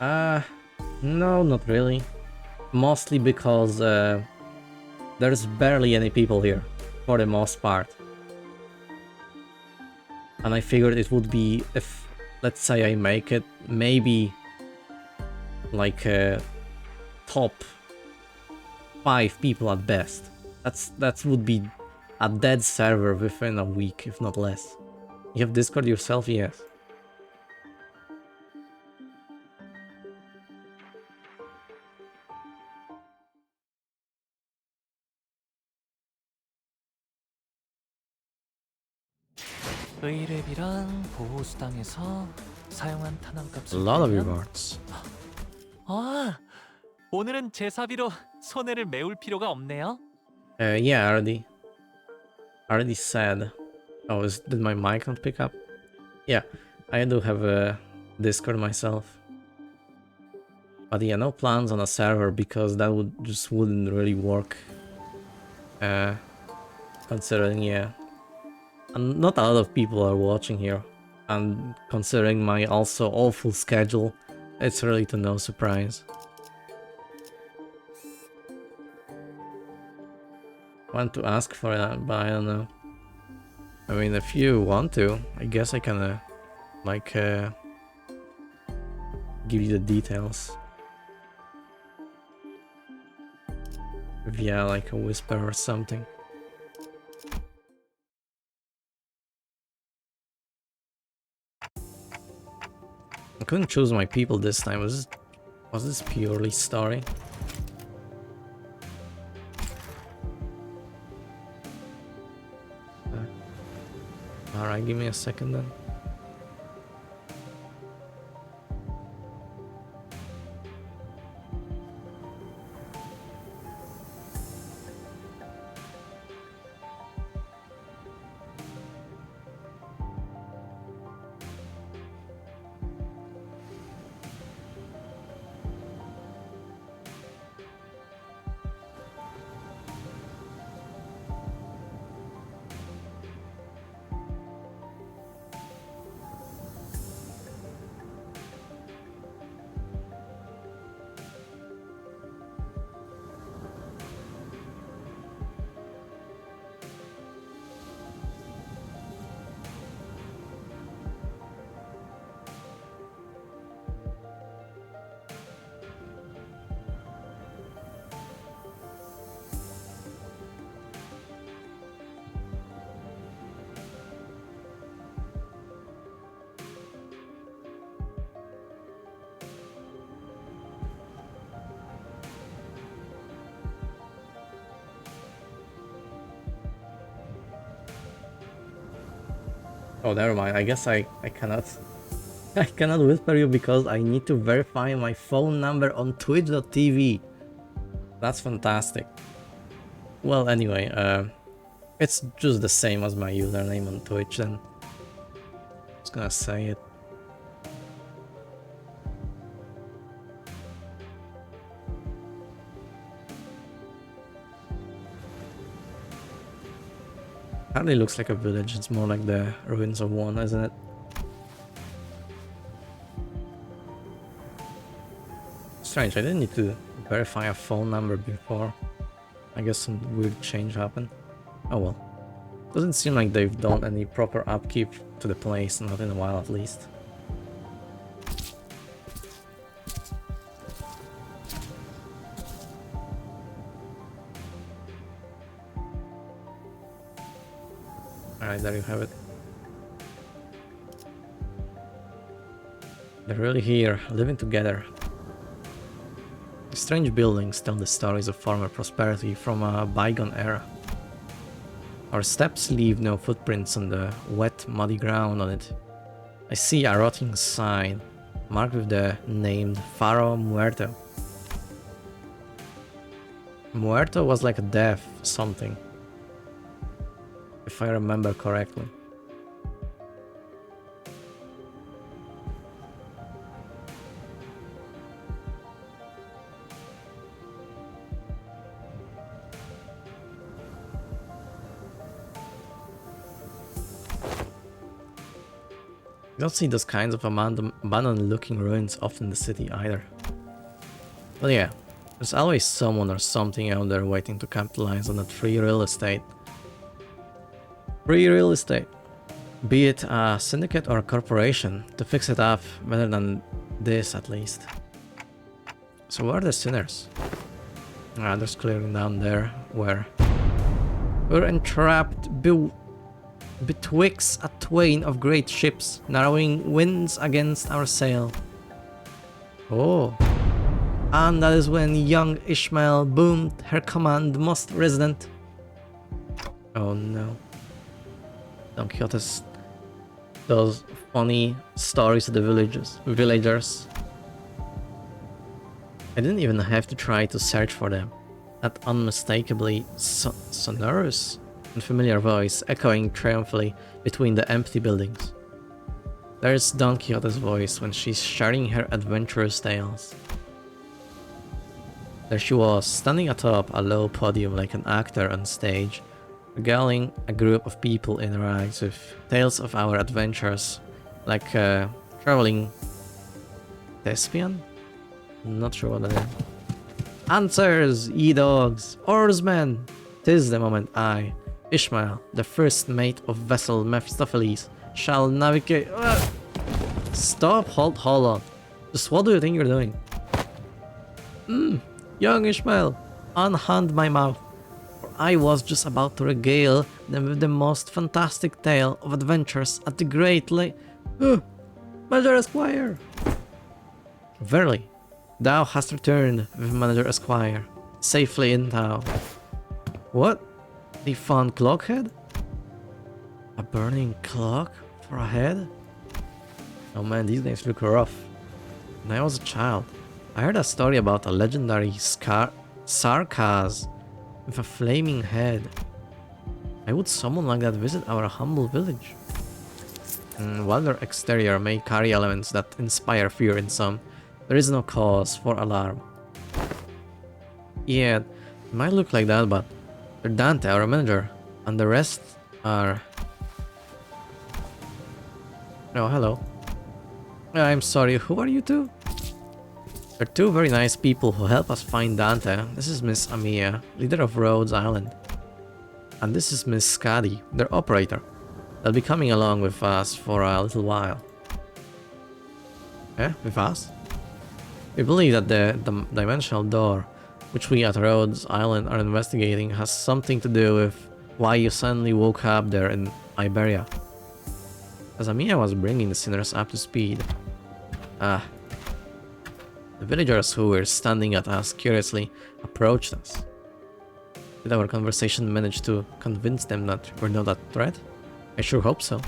No, not really. Mostly because there's barely any people here, for the most part. And I figured it would be, if, let's say I make it, maybe like top 5 people at best. That would be a dead server within a week, if not less. You have Discord yourself? Yes. 의뢰비랑 보호수당에서 사용한 A 탄환값을 lot of 빼면 rewards. 아, 오늘은 제사비로 손해를 메울 필요가 없네요. Yeah, I already said. Oh, did my mic not pick up? Yeah, I do have a Discord myself. But yeah, no plans on a server because that wouldn't really work. Considering, yeah, and not a lot of people are watching here, and considering my also awful schedule, it's really to no surprise. I want to ask for that, but I don't know. I mean, if you want to, I guess I can, give you the details. Via, like, a whisper or something. I couldn't choose my people this time. Was this purely story? Alright, give me a second then. Oh, never mind. I guess I cannot. I cannot whisper you because I need to verify my phone number on twitch.tv. That's fantastic. Well, anyway, it's just the same as my username on Twitch then. Just gonna say it. Hardly looks like a village, it's more like the ruins of one, isn't it? Strange, I didn't need to verify a phone number before. I guess some weird change happened. Oh well. Doesn't seem like they've done any proper upkeep to the place, not in a while at least. Alright, there you have it. They're really here, living together. The strange buildings tell the stories of former prosperity from a bygone era. Our steps leave no footprints on the wet, muddy ground on it. I see a rotting sign, marked with the name Faro Muerto. Muerto was like a death, something. If I remember correctly. You don't see those kinds of abandoned looking ruins often in the city either. But yeah, there's always someone or something out there waiting to capitalize on that free real estate. Free real estate. Be it a syndicate or a corporation, to fix it up better than this at least. So where are the sinners? Ah, there's clearly down there where we're entrapped betwixt a twain of great ships, narrowing winds against our sail. Oh. And that is when young Ishmael boomed her command most resonant. Oh no. Don Quixote those funny stories to the villagers. I didn't even have to try to search for them. That unmistakably sonorous and familiar voice echoing triumphantly between the empty buildings. There's Don Quixote's voice when she's sharing her adventurous tales. There she was, standing atop a low podium like an actor on stage, regaling a group of people in rags with tales of our adventures, like a traveling thespian? Not sure what that is. Answers, ye dogs, oarsmen! 'Tis the moment I, Ishmael, the first mate of vessel Mephistopheles, shall navigate. Stop, hold on. Just what do you think you're doing? Young Ishmael, unhand my mouth, for I was just about to regale them with the most fantastic tale of adventures at the Great Lake. Manager Esquire! Verily, thou hast returned with Manager Esquire, safely in town. What? They found Clockhead? A burning clock for a head? Oh man, these names look rough. When I was a child, I heard a story about a legendary Sarkaz with a flaming head. Why would someone like that visit our humble village? While their exterior may carry elements that inspire fear in some, there is no cause for alarm. Yeah, it might look like that, but they're Dante, our manager, and the rest are... Oh, hello. I'm sorry, who are you two? They're two very nice people who help us find Dante. This is Miss Amia, leader of Rhodes Island. And this is Miss Skadi, their operator. They'll be coming along with us for a little while. Yeah, with us? We believe that the dimensional door, which we at Rhodes Island are investigating, has something to do with why you suddenly woke up there in Iberia. As Amia was bringing the sinners up to speed. The villagers who were standing at us curiously approached us. Did our conversation manage to convince them that we're not a threat? I sure hope so.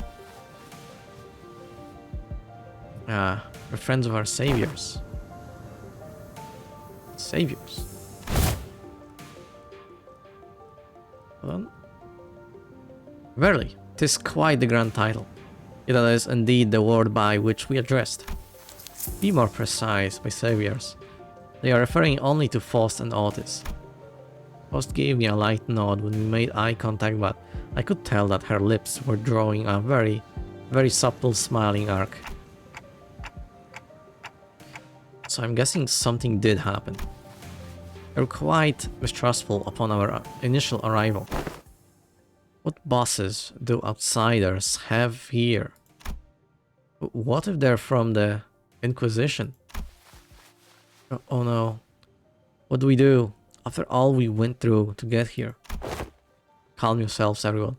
We're friends of our saviors. Saviors. Hold on. Verily, 'tis quite the grand title. It is indeed the word by which we addressed. Be more precise, my saviors. They are referring only to Faust and Otis. Faust gave me a light nod when we made eye contact, but I could tell that her lips were drawing a very, very subtle smiling arc. So I'm guessing something did happen. They were quite mistrustful upon our initial arrival. What bosses do outsiders have here? What if they're from the Inquisition? Oh no. What do we do after all we went through to get here? Calm yourselves, everyone.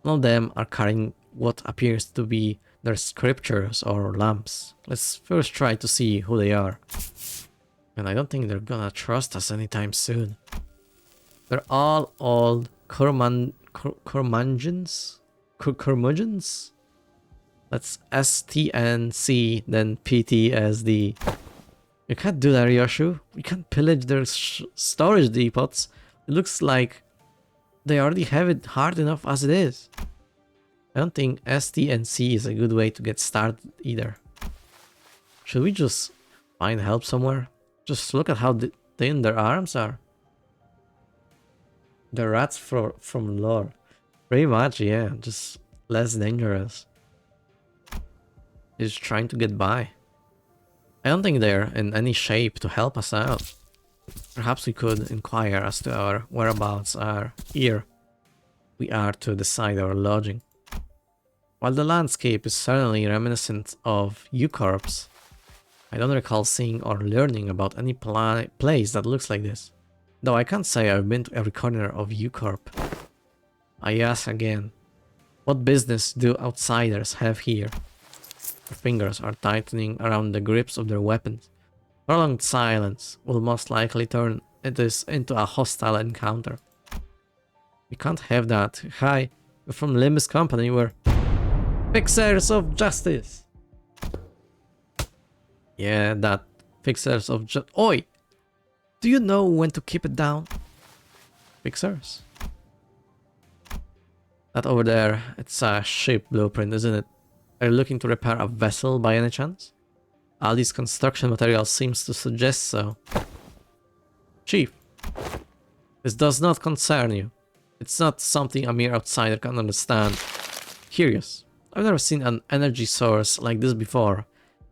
None of them are carrying what appears to be their scriptures or lamps. Let's first try to see who they are. And I don't think they're gonna trust us anytime soon. They're all old curmudgeons? Curmudgeons? That's STNC, then PTSD. You can't do that, Yoshu. We can't pillage their storage depots. It looks like they already have it hard enough as it is. I don't think STNC is a good way to get started either. Should we just find help somewhere? Just look at how thin their arms are. The rats from lore. Pretty much, yeah. Just less dangerous. Just trying to get by. I don't think they're in any shape to help us out. Perhaps we could inquire as to our whereabouts are here. We are to decide our lodging. While the landscape is certainly reminiscent of Eucorp's, I don't recall seeing or learning about any place that looks like this. Though I can't say I've been to every corner of Eucorp. I ask again, what business do outsiders have here? Their fingers are tightening around the grips of their weapons. Prolonged silence will most likely turn this into a hostile encounter. We can't have that. Hi, we're from Limbus Company, we're fixers of justice. Yeah, that fixers of justice. Oi! Do you know when to keep it down? Fixers? That over there, it's a ship blueprint, isn't it? Are you looking to repair a vessel by any chance? All these construction materials seems to suggest so. Chief, this does not concern you. It's not something a mere outsider can understand. Curious. I've never seen an energy source like this before.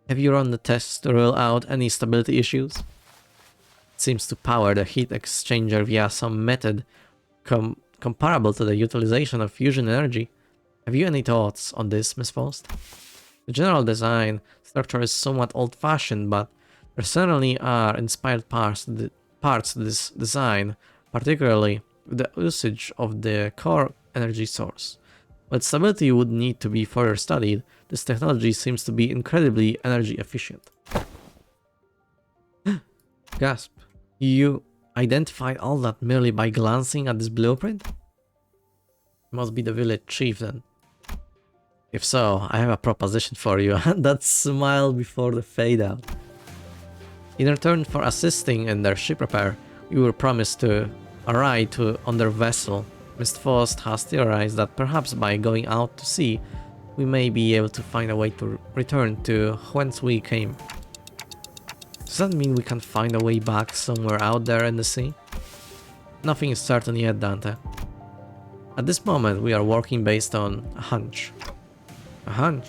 Have you run the tests to rule out any stability issues? It seems to power the heat exchanger via some method comparable to the utilization of fusion energy. Have you any thoughts on this, Miss Faust? The general design structure is somewhat old-fashioned, but there certainly are inspired parts to this design, particularly the usage of the core energy source. While stability would need to be further studied, this technology seems to be incredibly energy efficient. Gasp. You identified all that merely by glancing at this blueprint? Must be the village chief then. If so, I have a proposition for you. That smile before the fade out. In return for assisting in their ship repair, we were promised to a ride on their vessel. Mr. Faust has theorized that perhaps by going out to sea, we may be able to find a way to return to whence we came. Does that mean we can find a way back somewhere out there in the sea? Nothing is certain yet, Dante. At this moment, we are working based on a hunch. A hunch?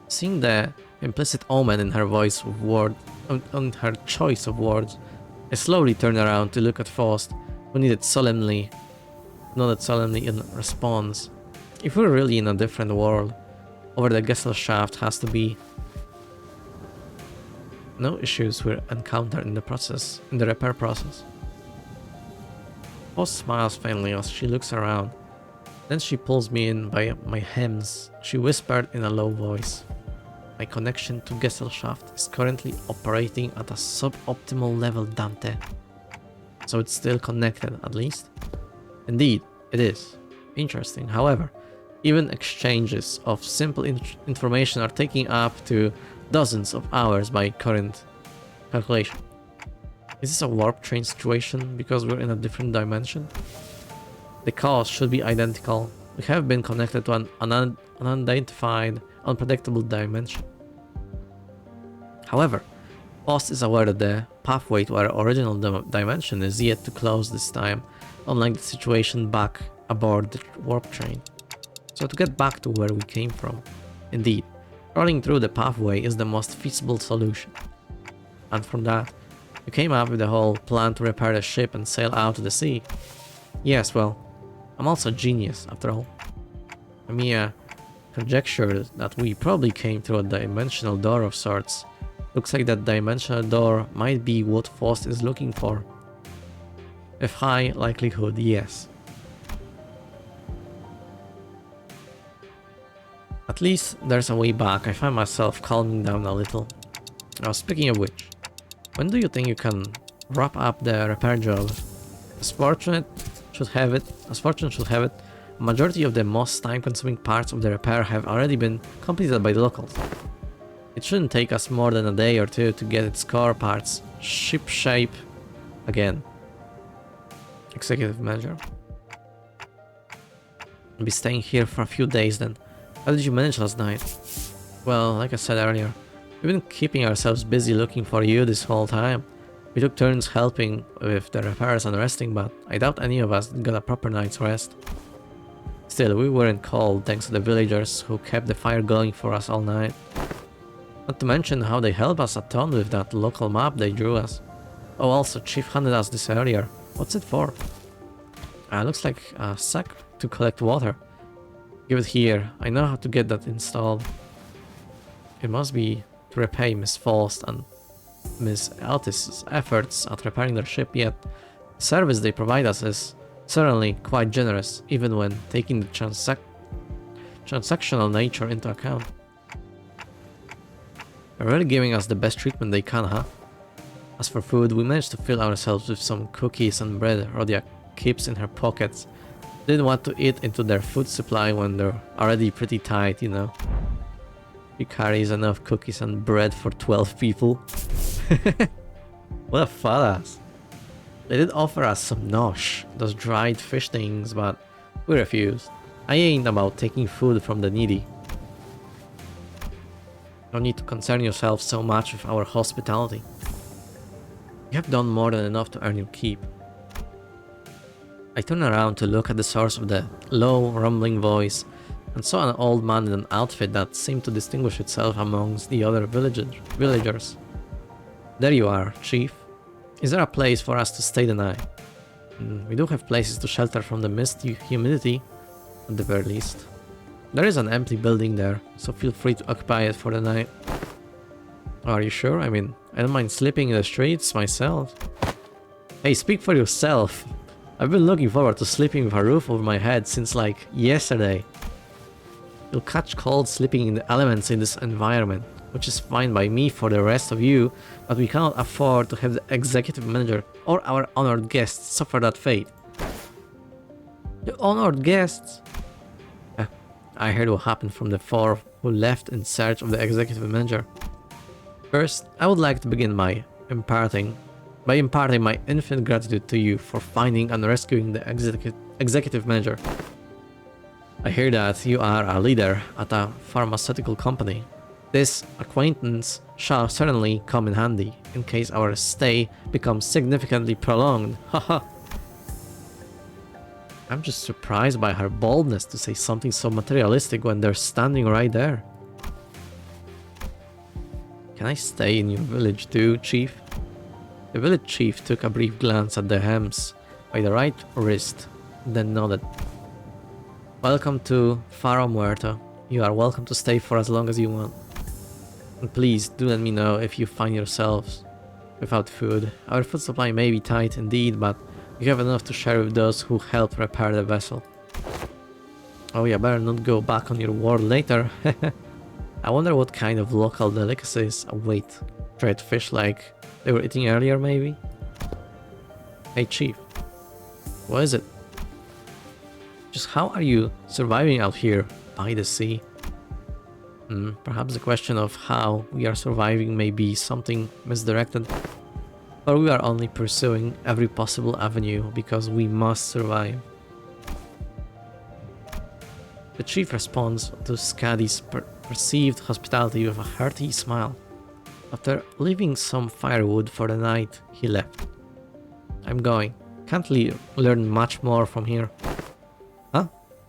Seeing the implicit omen in her voice of on her choice of words, I slowly turned around to look at Faust, who nodded solemnly in response. If we're really in a different world, over the Gesellschaft has to be no issues were encountered in the repair process. Faust smiles faintly as she looks around. Then she pulls me in by my hems. She whispered in a low voice, "My connection to Gesellschaft is currently operating at a suboptimal level, Dante." So it's still connected, at least? Indeed, it is. Interesting. However, Even exchanges of simple information are taking up to dozens of hours by current calculation. Is this a warp train situation because we're in a different dimension? The cause should be identical. We have been connected to an unidentified, unpredictable dimension. However, Faust is aware that the pathway to our original dimension is yet to close this time, unlike the situation back aboard the warp train. So to get back to where we came from, indeed, crawling through the pathway is the most feasible solution. And from that, you came up with the whole plan to repair the ship and sail out to the sea. Yes, well, I'm also a genius, after all. I mean, conjectured that we probably came through a dimensional door of sorts. Looks like that dimensional door might be what Faust is looking for. With high likelihood, yes. At least there's a way back. I find myself calming down a little. Now, speaking of which, when do you think you can wrap up the repair job? As fortune should have it, a majority of the most time-consuming parts of the repair have already been completed by the locals. It shouldn't take us more than a day or two to get its core parts ship shape again. Executive manager. I'll be staying here for a few days then. How did you manage last night? Well, like I said earlier, we've been keeping ourselves busy looking for you this whole time. We took turns helping with the repairs and resting, but I doubt any of us got a proper night's rest. Still, we weren't cold thanks to the villagers who kept the fire going for us all night. Not to mention how they helped us a ton with that local map they drew us. Oh, also, Chief handed us this earlier. What's it for? Looks like a sack to collect water. Give it here. I know how to get that installed. It must be to repay Miss Faust and Miss Altis's efforts at repairing their ship, yet the service they provide us is certainly quite generous, even when taking the transactional nature into account. They're really giving us the best treatment they can, huh? As for food, we managed to fill ourselves with some cookies and bread Rhodia keeps in her pockets. Didn't want to eat into their food supply when they're already pretty tight, you know. She carries enough cookies and bread for 12 people. What a fat ass. They did offer us some nosh, those dried fish things, but we refused. I ain't about taking food from the needy. No need to concern yourself so much with our hospitality. You have done more than enough to earn your keep. I turned around to look at the source of the low, rumbling voice and saw an old man in an outfit that seemed to distinguish itself amongst the other villagers. There you are, Chief. Is there a place for us to stay the night? We do have places to shelter from the misty humidity, at the very least. There is an empty building there, so feel free to occupy it for the night. Are you sure? I mean, I don't mind sleeping in the streets myself. Hey, speak for yourself. I've been looking forward to sleeping with a roof over my head since like yesterday. You'll catch cold sleeping in the elements in this environment, which is fine by me for the rest of you, but we cannot afford to have the executive manager or our honored guests suffer that fate. The honored guests? I heard what happened from the four who left in search of the executive manager. First, I would like to begin by imparting my infinite gratitude to you for finding and rescuing the executive manager. I hear that you are a leader at a pharmaceutical company. This acquaintance shall certainly come in handy in case our stay becomes significantly prolonged. Haha. I'm just surprised by her boldness to say something so materialistic when they're standing right there. Can I stay in your village too, Chief? The village chief took a brief glance at the hems by the right wrist, then nodded. Welcome to Faro Muerto. You are welcome to stay for as long as you want. And please do let me know if you find yourselves without food. Our food supply may be tight indeed, but we have enough to share with those who helped repair the vessel. Oh yeah, better not go back on your word later. I wonder what kind of local delicacies await. Dried fish like they were eating earlier, maybe? Hey Chief, what is it? Just how are you surviving out here by the sea? Perhaps the question of how we are surviving may be something misdirected, or we are only pursuing every possible avenue because we must survive. The chief responds to Skadi's perceived hospitality with a hearty smile. After leaving some firewood for the night, he left. I'm going. Can't learn much more from here. Huh?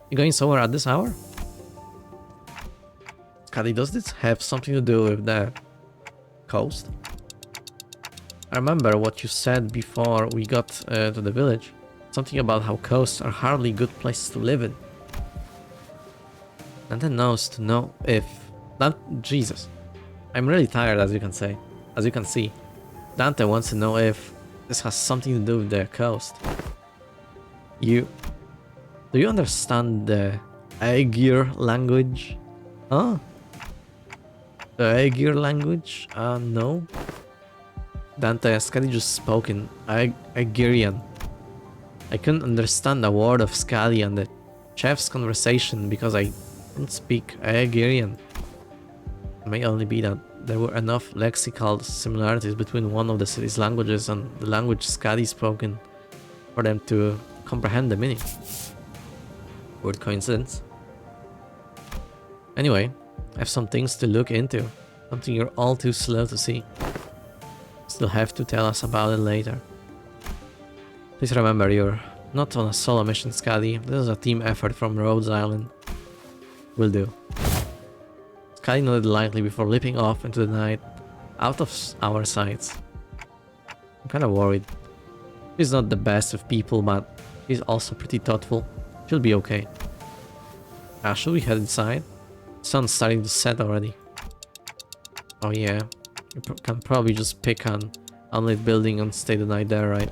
You going somewhere at this hour? Skadi, does this have something to do with the coast? I remember what you said before we got to the village. Something about how coasts are hardly good places to live in. And then knows to know if... Jesus. I'm really tired, as you can say. As you can see. Dante wants to know if this has something to do with the coast. Do you understand the Aegir language? Huh? The Aegir language? No. Dante, Skadi just spoke in Aegirian. I couldn't understand a word of Skadi and the chef's conversation because I didn't speak Aegirian. It may only be that there were enough lexical similarities between one of the city's languages and the language Skadi spoken for them to comprehend the meaning. Weird coincidence. Anyway, I have some things to look into. Something you're all too slow to see. Still have to tell us about it later. Please remember, you're not on a solo mission, Skadi. This is a team effort from Rhodes Island. Will do. Skadi nodded lightly before leaping off into the night, out of our sights. I'm kind of worried. She's not the best of people, but she's also pretty thoughtful. She'll be okay. Should we head inside? The sun's starting to set already. Oh yeah, you can probably just pick an unlit building and stay the night there, right?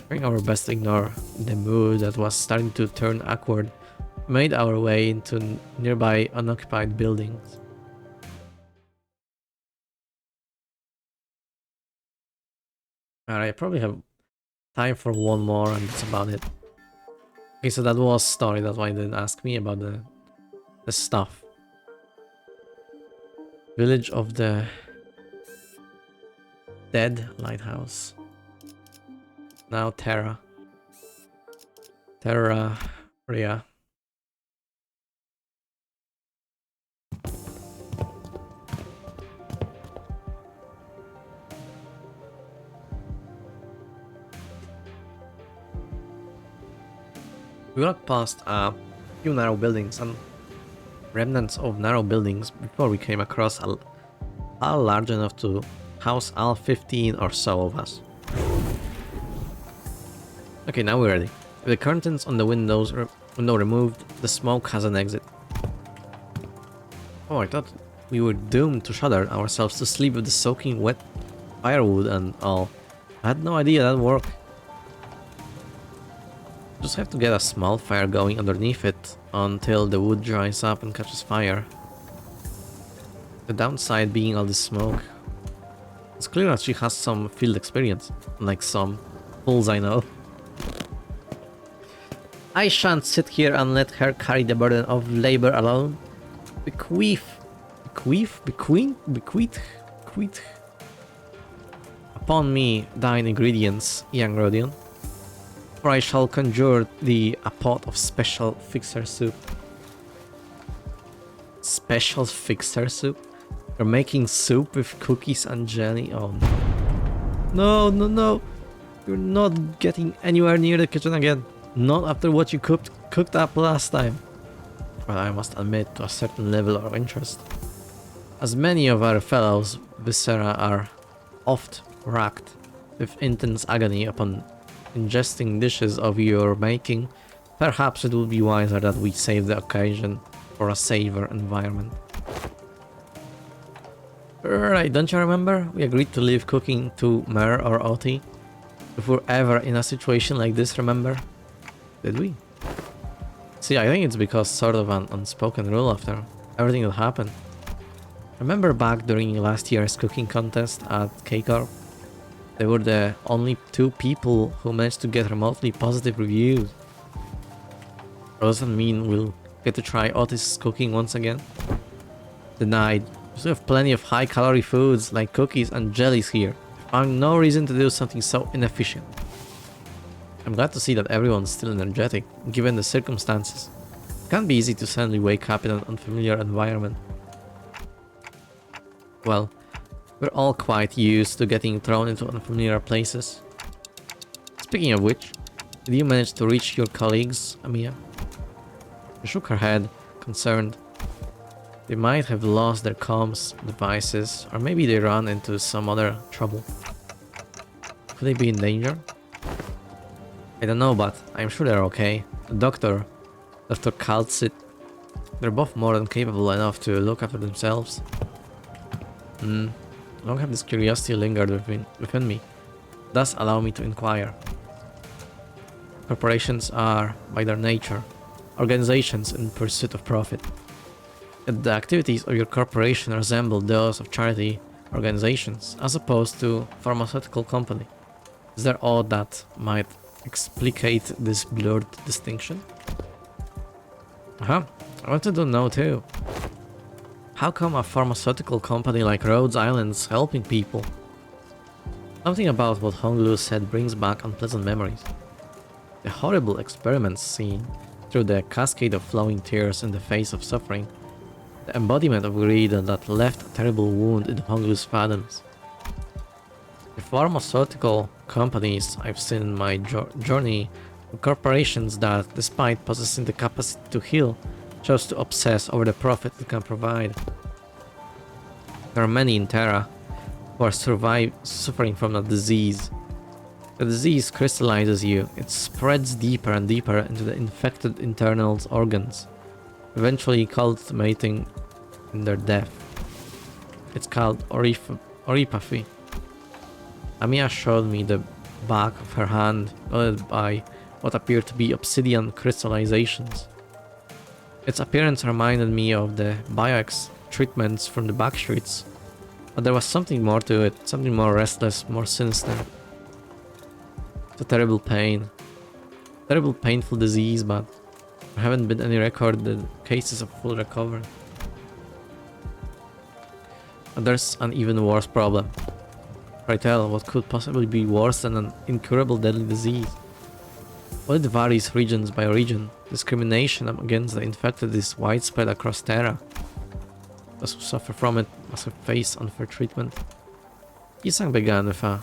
Trying our best to ignore the mood that was starting to turn awkward, we made our way into nearby unoccupied buildings. Alright, I probably have time for one more and that's about it. Okay, so that was story, that's why they didn't ask me about the stuff. Village of the Dead Lighthouse. Now Terra. Terra Ria. We walked past a few narrow buildings and remnants of narrow buildings before we came across a large enough to house all 15 or so of us. Okay, now we're ready. With the curtains on the window removed, the smoke has an exit. Oh, I thought we were doomed to shudder ourselves to sleep with the soaking wet firewood and all. I had no idea that'd work. Just have to get a small fire going underneath it until the wood dries up and catches fire. The downside being all the smoke. It's clear that she has some field experience, unlike some fools I know. I shan't sit here and let her carry the burden of labor alone. Bequeath upon me thine ingredients, young Rodion. For I shall conjure thee a pot of special fixer soup. Special fixer soup? You're making soup with cookies and jelly? Oh no. No. You're not getting anywhere near the kitchen again. Not after what you cooked up last time. Well, I must admit to a certain level of interest. As many of our fellows, viscera are oft racked with intense agony upon ingesting dishes of your making. Perhaps it would be wiser that we save the occasion for a safer environment. Right, don't you remember? We agreed to leave cooking to Mer or Oti. If we're ever in a situation like this, remember? Did we? See, I think it's because sort of an unspoken rule after everything that happened. Remember back during last year's cooking contest at K-Corp? They were the only two people who managed to get remotely positive reviews. Does that mean we'll get to try Otis' cooking once again? Denied. We still have plenty of high-calorie foods like cookies and jellies here. I found no reason to do something so inefficient. I'm glad to see that everyone's still energetic, given the circumstances. It can't be easy to suddenly wake up in an unfamiliar environment. Well, we're all quite used to getting thrown into unfamiliar places. Speaking of which, did you manage to reach your colleagues, Amiya? She shook her head, concerned. They might have lost their comms devices, or maybe they ran into some other trouble. Could they be in danger? I don't know, but I'm sure they're okay. The doctor, Dr. Kaltsit, they're both more than capable enough to look after themselves. Long have this curiosity lingered within me. Thus allow me to inquire. Corporations are, by their nature, organizations in pursuit of profit. Yet the activities of your corporation resemble those of charity organizations, as opposed to pharmaceutical company. Is there aught that might explicate this blurred distinction? I wanted to know too. How come a pharmaceutical company like Rhodes Island's helping people? Something about what Honglu said brings back unpleasant memories. The horrible experiments seen through the cascade of flowing tears in the face of suffering. The embodiment of greed that left a terrible wound in Honglu's fathoms. The pharmaceutical companies I've seen in my journey were corporations that, despite possessing the capacity to heal, chose to obsess over the profit it can provide. There are many in Terra who are suffering from a disease. The disease crystallizes you, it spreads deeper and deeper into the infected internal organs, eventually culminating in their death. It's called oripathy. Amiya showed me the back of her hand, dotted by what appeared to be obsidian crystallizations. Its appearance reminded me of the Biox treatments from the backstreets, but there was something more to it, something more restless, more sinister. It's a terrible pain. Terrible painful disease, but there haven't been any recorded cases of full recovery. But there's an even worse problem. Pray tell, what could possibly be worse than an incurable deadly disease? While it varies regions by region, discrimination against the infected is widespread across Terra. Those who suffer from it must have faced unfair treatment. Isang began with a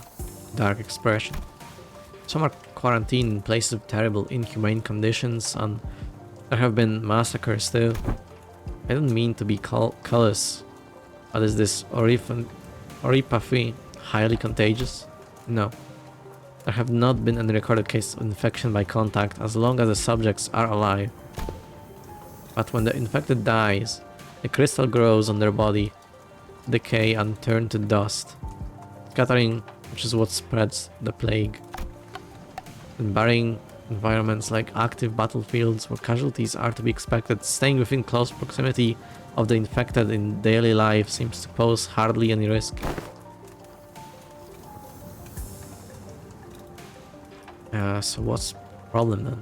dark expression. Some are quarantined in places of terrible, inhumane conditions, and there have been massacres too. I don't mean to be callous, but is this oripathy highly contagious? No. There have not been any recorded cases of infection by contact as long as the subjects are alive. But when the infected dies, the crystal grows on their body, decay and turn to dust. Scattering, which is what spreads the plague. In burying environments like active battlefields where casualties are to be expected, staying within close proximity of the infected in daily life seems to pose hardly any risk. So what's the problem then?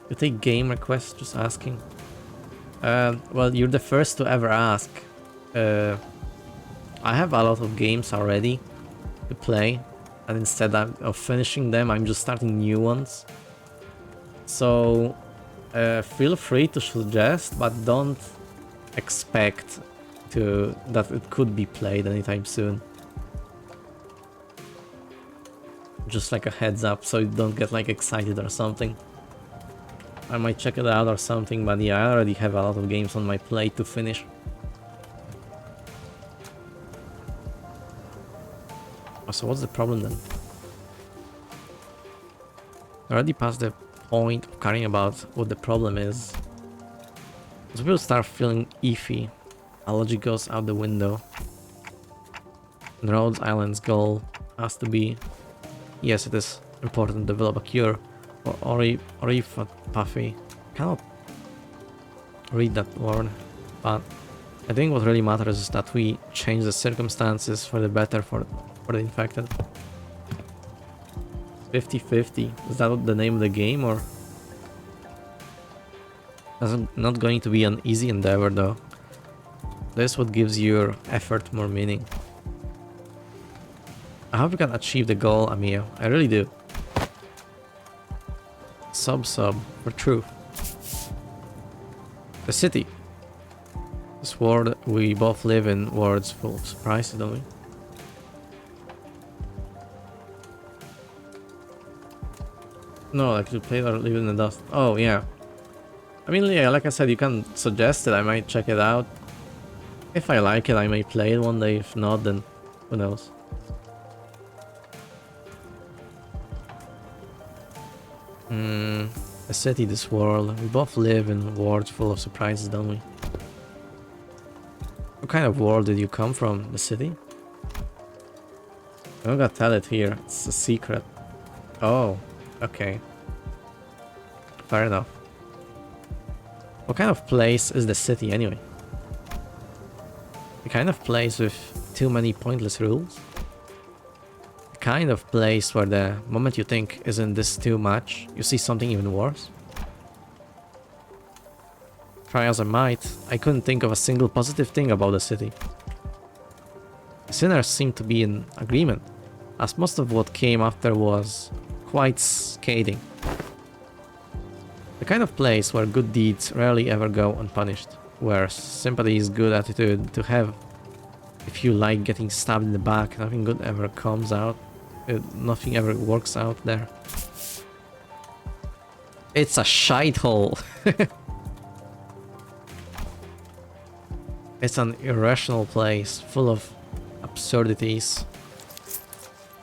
You take game requests, just asking. Well, you're the first to ever ask. I have a lot of games already to play, and instead of finishing them, I'm just starting new ones. So feel free to suggest, but don't expect that it could be played anytime soon. Just like a heads up, so you don't get like excited or something. I might check it out or something, but yeah, I already have a lot of games on my plate to finish. So what's the problem then? I already passed the point of caring about what the problem is. As people start feeling iffy, our logic goes out the window. And Rhodes Island's goal has to be, yes, it is important to develop a cure for oripathy. Cannot read that word, but I think what really matters is that we change the circumstances for the better for the infected. 50-50. Is that the name of the game, or? That's not going to be an easy endeavor though. This is what gives your effort more meaning. I hope you can achieve the goal, Amio. I really do. Sub for truth. The city. This world we both live in, words full of surprises, don't we? No, like to play or live in the dust. Oh yeah. I mean, yeah, like I said, you can suggest it. I might check it out. If I like it, I may play it one day. If not, then who knows. A city, this world. We both live in worlds full of surprises, don't we? What kind of world did you come from? The city? I'm not gonna tell it here. It's a secret. Oh, okay. Fair enough. What kind of place is the city anyway? The kind of place with too many pointless rules? The kind of place where the moment you think, isn't this too much, you see something even worse? Try as I might, I couldn't think of a single positive thing about the city. The sinners seemed to be in agreement, as most of what came after was quite scathing. The kind of place where good deeds rarely ever go unpunished, where sympathy is good attitude to have. If you like getting stabbed in the back, nothing good ever comes out, nothing ever works out there. It's a shithole. It's an irrational place, full of absurdities.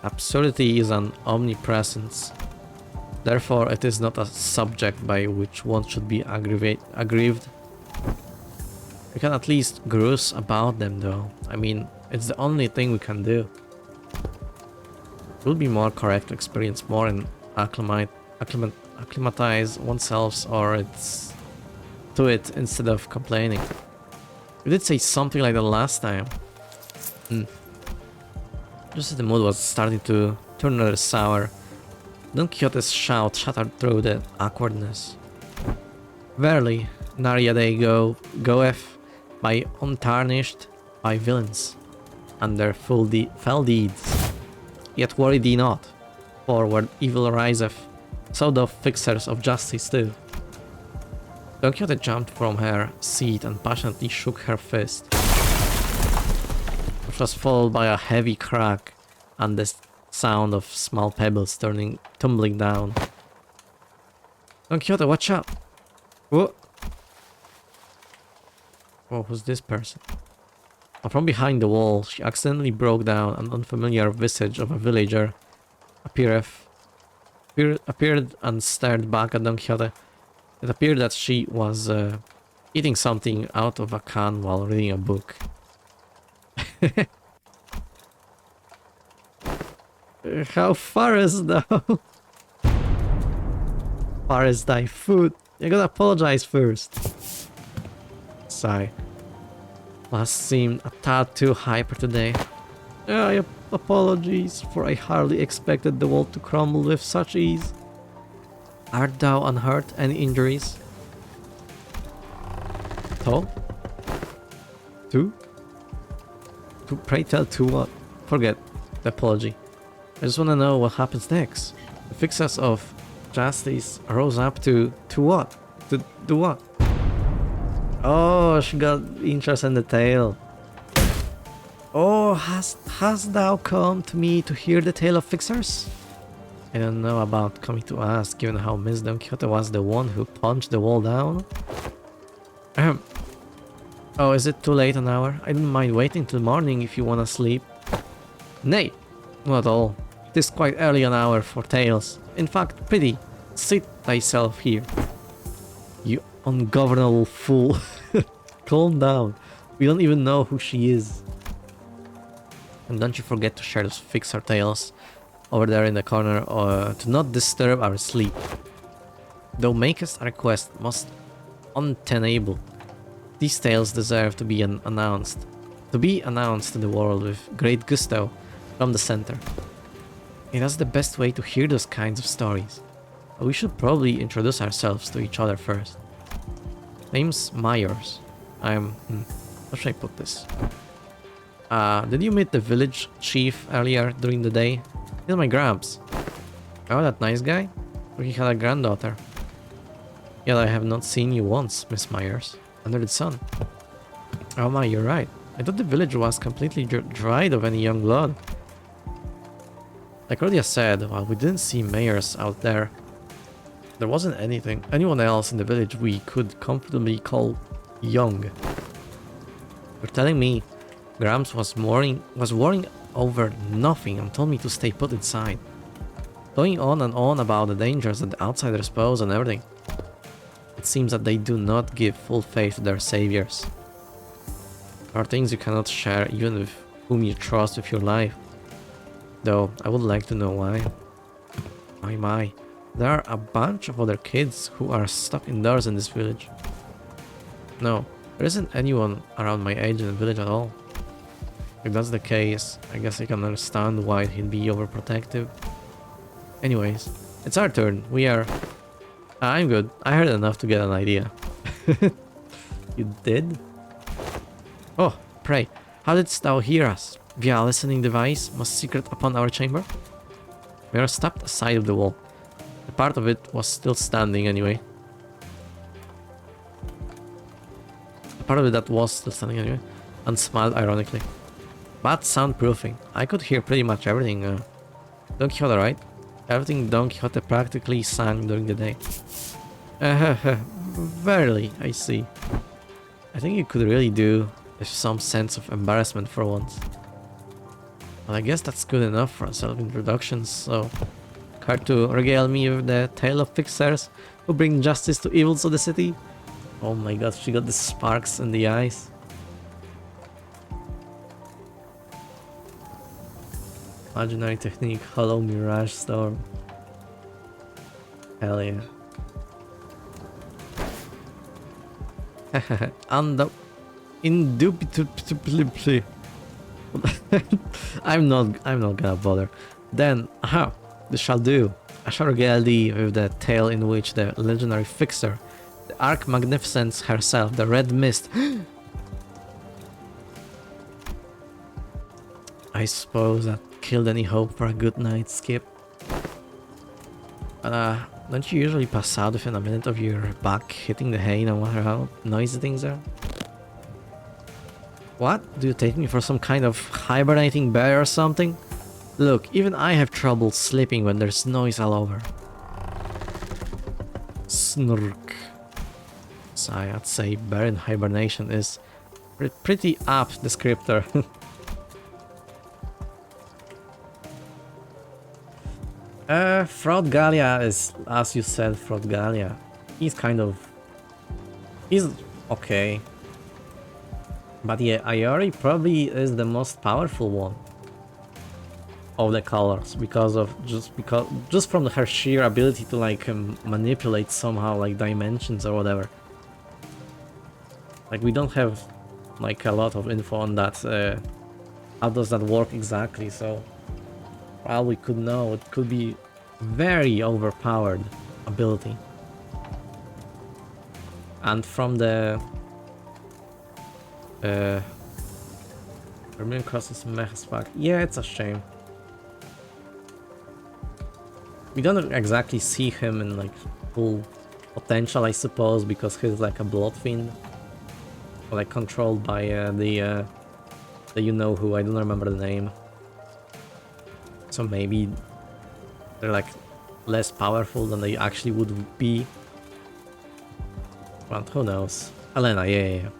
Absurdity is an omnipresence. Therefore, it is not a subject by which one should be aggrieved. We can at least grouse about them though. I mean, it's the only thing we can do. It would be more correct to experience more and acclimatize oneself to it instead of complaining. We did say something like that last time. Just as the mood was starting to turn rather sour, Don Quixote's shout shattered through the awkwardness. Verily, Nariade goeth by untarnished by villains, and their fell deeds. Yet worry thee not, for where evil riseth, so doth fixers of justice too. Don Quixote jumped from her seat and passionately shook her fist, which was followed by a heavy crack and the sound of small pebbles tumbling down. Don Quixote, watch out! Whoa! Oh, who's this person? And from behind the wall, she accidentally broke down an unfamiliar visage of a villager. Appeared and stared back at Don Quixote. It appeared that she was eating something out of a can while reading a book. How far is thou? Far is thy food? You gotta apologize first. Sigh. Last seemed a tad too hyper today. Apologies, for I hardly expected the world to crumble with such ease. Art thou unhurt? Any injuries? To? Pray tell to what? Forget the apology. I just want to know what happens next. The fixers of justice rose up to what? To do what? Oh, she got interest in the tale. Oh, hast thou come to me to hear the tale of fixers? I don't know about coming to ask, given how Miss Don Quixote was the one who punched the wall down. Oh, is it too late an hour? I don't mind waiting till morning if you wanna sleep. Nay, not at all. It is quite early an hour for tales. In fact, prithee, sit thyself here. You ungovernable fool. Calm down. We don't even know who she is. And don't you forget to share those fixer tales over there in the corner, or to not disturb our sleep. Thou makest a request most untenable. These tales deserve to be announced to the world with great gusto from the center. And that's the best way to hear those kinds of stories. But we should probably introduce ourselves to each other first. Name's Myers. How should I put this? Did you meet the village chief earlier during the day? He's my Gramps. Oh, that nice guy? He had a granddaughter. Yet I have not seen you once, Miss Myers. Under the sun. Oh my, you're right. I thought the village was completely dried of any young blood. Like Rodia said, while we didn't see Myers out there, there wasn't anyone else in the village we could comfortably call young. You're telling me Gramps was worrying over nothing and told me to stay put inside. Going on and on about the dangers that the outsiders pose and everything. It seems that they do not give full faith to their saviors. There are things you cannot share even with whom you trust with your life. Though, I would like to know why. My. There are a bunch of other kids who are stuck indoors in this village. No, there isn't anyone around my age in the village at all. If that's the case, I guess I can understand why he'd be overprotective. Anyways, it's our turn. We are... I'm good. I heard enough to get an idea. You did? Oh, pray, how didst thou hear us? Via a listening device, most secret upon our chamber? We are stepped aside of the wall. The part of it was still standing anyway. And smiled ironically. Bad soundproofing. I could hear pretty much everything. Don Quixote, right? Everything Don Quixote practically sang during the day. Verily, I see. I think you could really do with some sense of embarrassment for once. Well, I guess that's good enough for a self-introduction, so... Care to regale me with the tale of fixers who bring justice to evils of the city? Oh my god, she got the sparks in the eyes. Imaginary technique, hollow mirage storm. Hell yeah. And indubitably. I'm not gonna bother. Then, aha, this shall do. I shall regale thee with the tale in which the legendary fixer, the Arch Magnificence herself, the Red Mist. I suppose that killed any hope for a good night's skip. Don't you usually pass out within a minute of your back hitting the hay no matter how noisy things are? What? Do you take me for some kind of hibernating bear or something? Look, even I have trouble sleeping when there's noise all over. Snurk. So I'd say bear in hibernation is a pretty apt descriptor. Frotgalia is, as you said, Frotgalia. He's okay. But yeah, Ayori probably is the most powerful one of the colors because from her sheer ability to like manipulate somehow like dimensions or whatever. Like we don't have like a lot of info on that. How does that work exactly? So while we could know, it could be very overpowered ability. And from the Vermilion crosses Mechaspak. Yeah, it's a shame. We don't exactly see him in like full potential, I suppose, because he's like a blood fiend, or, like controlled by the you know who. I don't remember the name. So maybe they're like less powerful than they actually would be. But who knows? Elena, yeah.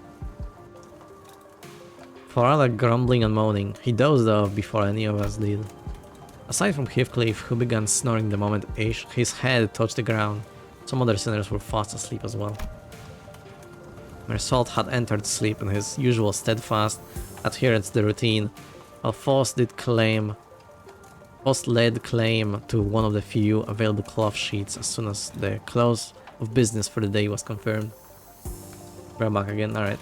For all the grumbling and moaning, he dozed off before any of us did. Aside from Heathcliff, who began snoring the moment his head touched the ground, some other sinners were fast asleep as well. Mersault had entered sleep in his usual steadfast adherence to the routine, while Faust laid claim to one of the few available cloth sheets as soon as the close of business for the day was confirmed. We're back again, alright.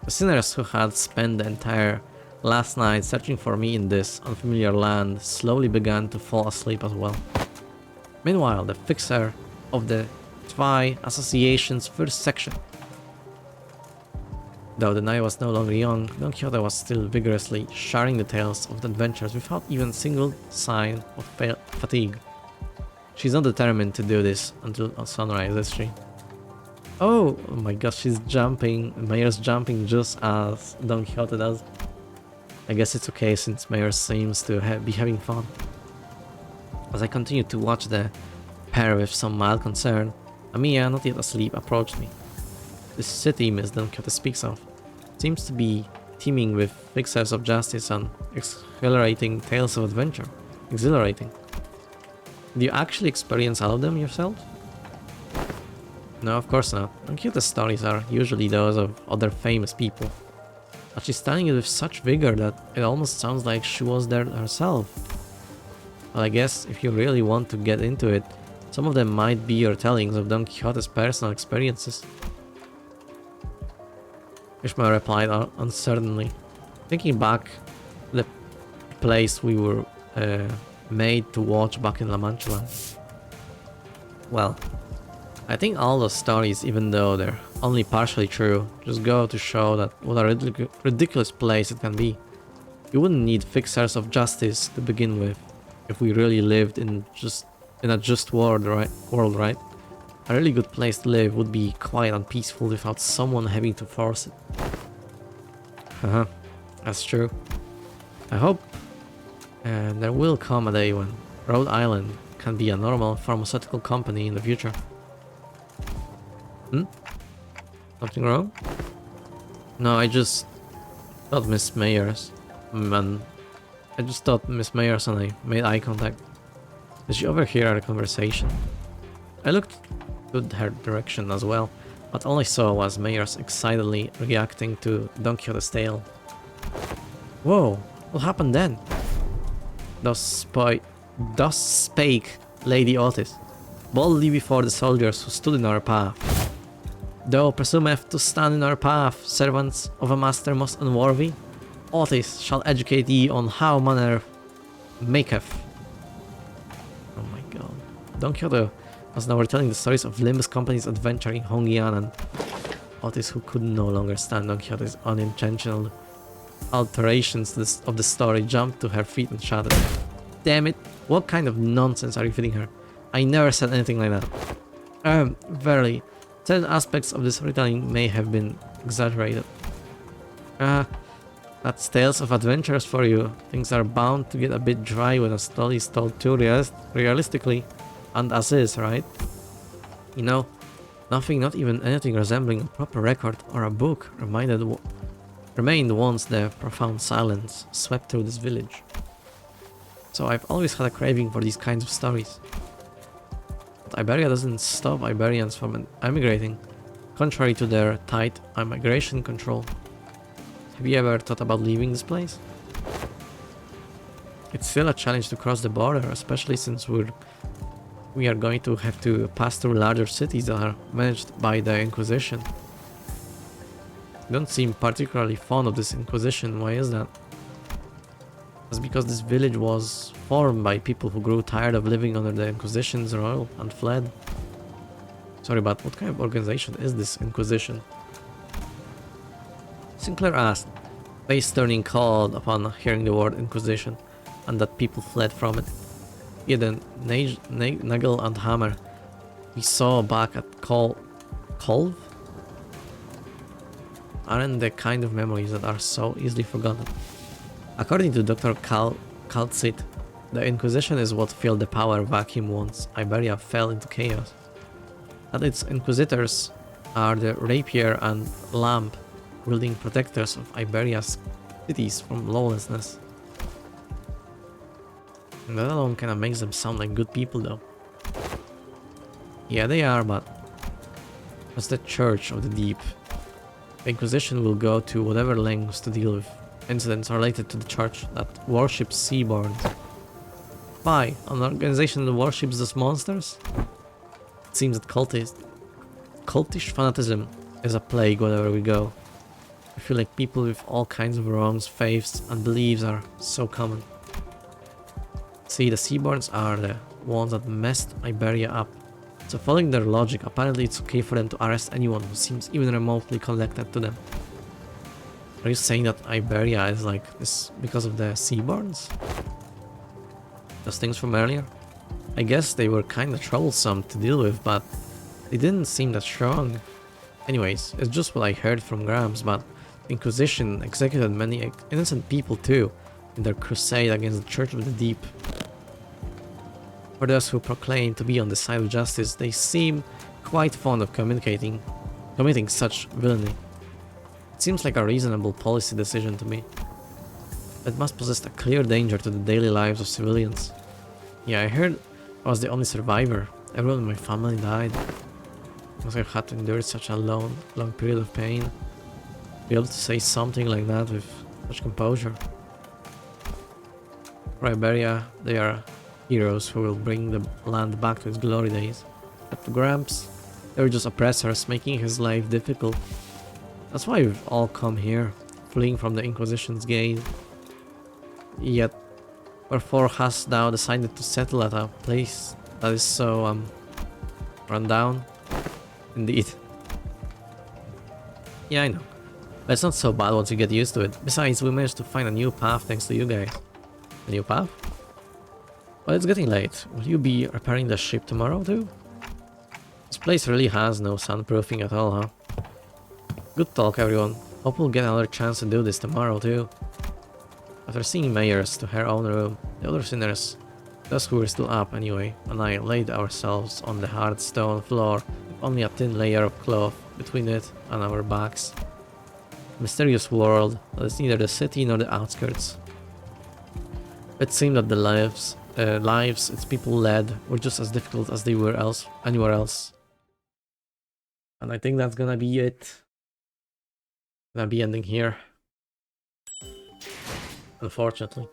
The sinners who had spent the entire last night searching for me in this unfamiliar land slowly began to fall asleep as well. Meanwhile, the fixer of the Twi Association's first section. Though the night was no longer young, Don Quixote was still vigorously sharing the tales of the adventures without even a single sign of fatigue. She's not determined to do this until sunrise, is she? Oh my gosh, she's jumping. Mayer's jumping just as Don Quixote does. I guess it's okay since Mayer seems to be having fun. As I continued to watch the pair with some mild concern, Amiya, not yet asleep, approached me. This city Miss Don Quixote speaks of seems to be teeming with fixers of justice and exhilarating tales of adventure. Exhilarating. Do you actually experience all of them yourself? No, of course not. Don Quixote's stories are usually those of other famous people. But she's telling it with such vigor that it almost sounds like she was there herself. Well, I guess if you really want to get into it, some of them might be your tellings of Don Quixote's personal experiences. Ishmael replied uncertainly, thinking back to the place we were made to watch back in La Mancha Land. Well, I think all those stories, even though they're only partially true, just go to show that what a ridiculous place it can be. You wouldn't need fixers of justice to begin with, if we really lived in a just world, right? A really good place to live would be quiet and peaceful without someone having to force it. That's true. I hope there will come a day when Rhode Island can be a normal pharmaceutical company in the future. Something wrong? No, I just thought Miss Mayers. I just thought Miss Mayers and I made eye contact. Did she overhear our conversation? I looked to her direction as well, but all I saw was Mayers excitedly reacting to Don Quixote's tale. Whoa, what happened then? Thus spake Lady Otis, boldly before the soldiers who stood in our path. Thou presumeth to stand in our path, servants of a master most unworthy? Otis shall educate ye on how manner maketh. Oh my god. Don Quixote was now retelling the stories of Limbus Company's adventure in Hongyan, and Otis, who could no longer stand Don Quixote's unintentional alterations of the story, jumped to her feet and shouted, "Damn it, what kind of nonsense are you feeding her? I never said anything like that. Verily, certain aspects of this retelling may have been exaggerated. That's tales of adventures for you. Things are bound to get a bit dry when a story is told too realistically, and as is, right? You know, nothing, not even anything resembling a proper record or a book, remained once the profound silence swept through this village. So I've always had a craving for these kinds of stories. But Iberia doesn't stop Iberians from emigrating, contrary to their tight immigration control. Have you ever thought about leaving this place? It's still a challenge to cross the border, especially since we are going to have to pass through larger cities that are managed by the Inquisition. You don't seem particularly fond of this Inquisition. Why is that? That's because this village was formed by people who grew tired of living under the Inquisition's rule and fled. Sorry, but what kind of organization is this Inquisition? Sinclair asked, face turning cold upon hearing the word Inquisition, and that people fled from it. He had a nagel and hammer we saw back at Colv? Aren't the kind of memories that are so easily forgotten. According to Dr. Calcit, the Inquisition is what filled the power vacuum once Iberia fell into chaos. That its inquisitors are the rapier and lamp wielding protectors of Iberia's cities from lawlessness. And that alone kinda makes them sound like good people though. Yeah, they are, but as the Church of the Deep, the Inquisition will go to whatever lengths to deal with incidents related to the church that worships seaborns. Why? An organization that worships those monsters? It seems that cultish fanaticism is a plague wherever we go. I feel like people with all kinds of wrongs, faiths, and beliefs are so common. See, the Seaborns are the ones that messed Iberia up. So following their logic, apparently it's okay for them to arrest anyone who seems even remotely connected to them. Are you saying that Iberia is like this because of the Seaborns? Those things from earlier? I guess they were kinda troublesome to deal with, but they didn't seem that strong. Anyways, it's just what I heard from Grams, but the Inquisition executed many innocent people too in their crusade against the Church of the Deep. For those who proclaim to be on the side of justice, they seem quite fond of committing such villainy. It seems like a reasonable policy decision to me. It must possess a clear danger to the daily lives of civilians. Yeah, I heard I was the only survivor. Everyone in my family died. Must have had to endure such a long period of pain. Be able to say something like that with such composure. For Iberia, they are heroes who will bring the land back to its glory days. But for Gramps, they were just oppressors, making his life difficult. That's why we've all come here, fleeing from the Inquisition's gaze. Yet, wherefore hast thou decided to settle at a place that is so, run down? Indeed. Yeah, I know. But it's not so bad once you get used to it. Besides, we managed to find a new path thanks to you guys. A new path? Well, it's getting late. Will you be repairing the ship tomorrow too? This place really has no soundproofing at all, huh? Good talk, everyone. Hope we'll get another chance to do this tomorrow too. After seeing Mayers to her own room, the other sinners, those who were still up anyway, and I laid ourselves on the hard stone floor with only a thin layer of cloth between it and our backs. A mysterious world that is neither the city nor the outskirts. It seemed that the lives its people led were just as difficult as they were anywhere else. And I think that's gonna be it. Gonna be ending here. Unfortunately.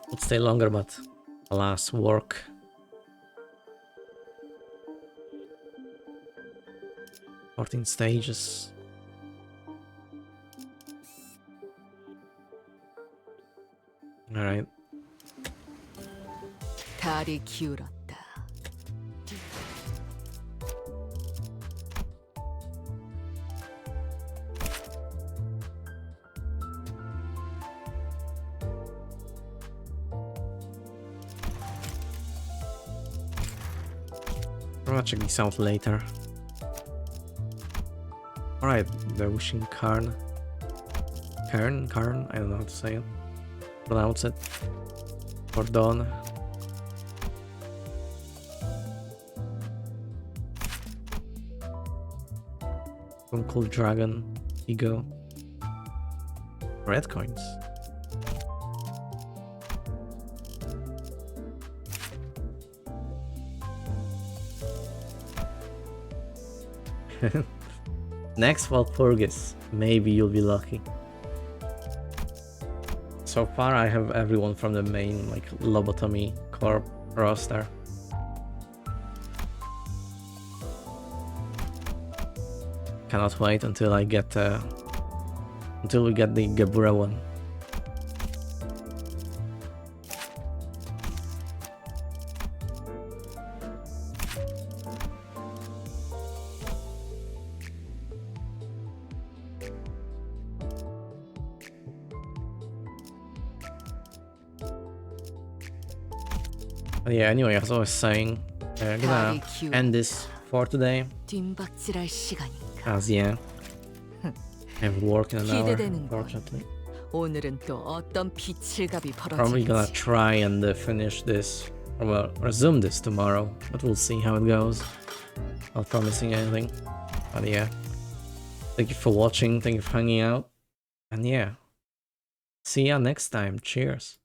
Would stay longer, but alas, work. "14 stages. Alright. 달이 기울었다. I'll check this out later. Alright, the wishing Karn. Karn? I don't know how to say it. Pronounce it. For Dawn. Uncle Dragon. Ego. Red coins. Next Walpurgis. Maybe you'll be lucky. So far I have everyone from the main like Lobotomy Corp roster. Cannot wait until I get until we get the Gebura one. But yeah, anyway, as I was saying, I'm gonna end this for today. 뒷박질할 시간인가. As yeah, I have work in an hour, 기대되는 건 unfortunately. 오늘은 또 어떤 비칠갑이 Probably gonna 벌어질지. try and finish this, or well, resume this tomorrow, but we'll see how it goes. Not promising anything, but yeah. Thank you for watching, thank you for hanging out, and yeah. See ya next time, cheers.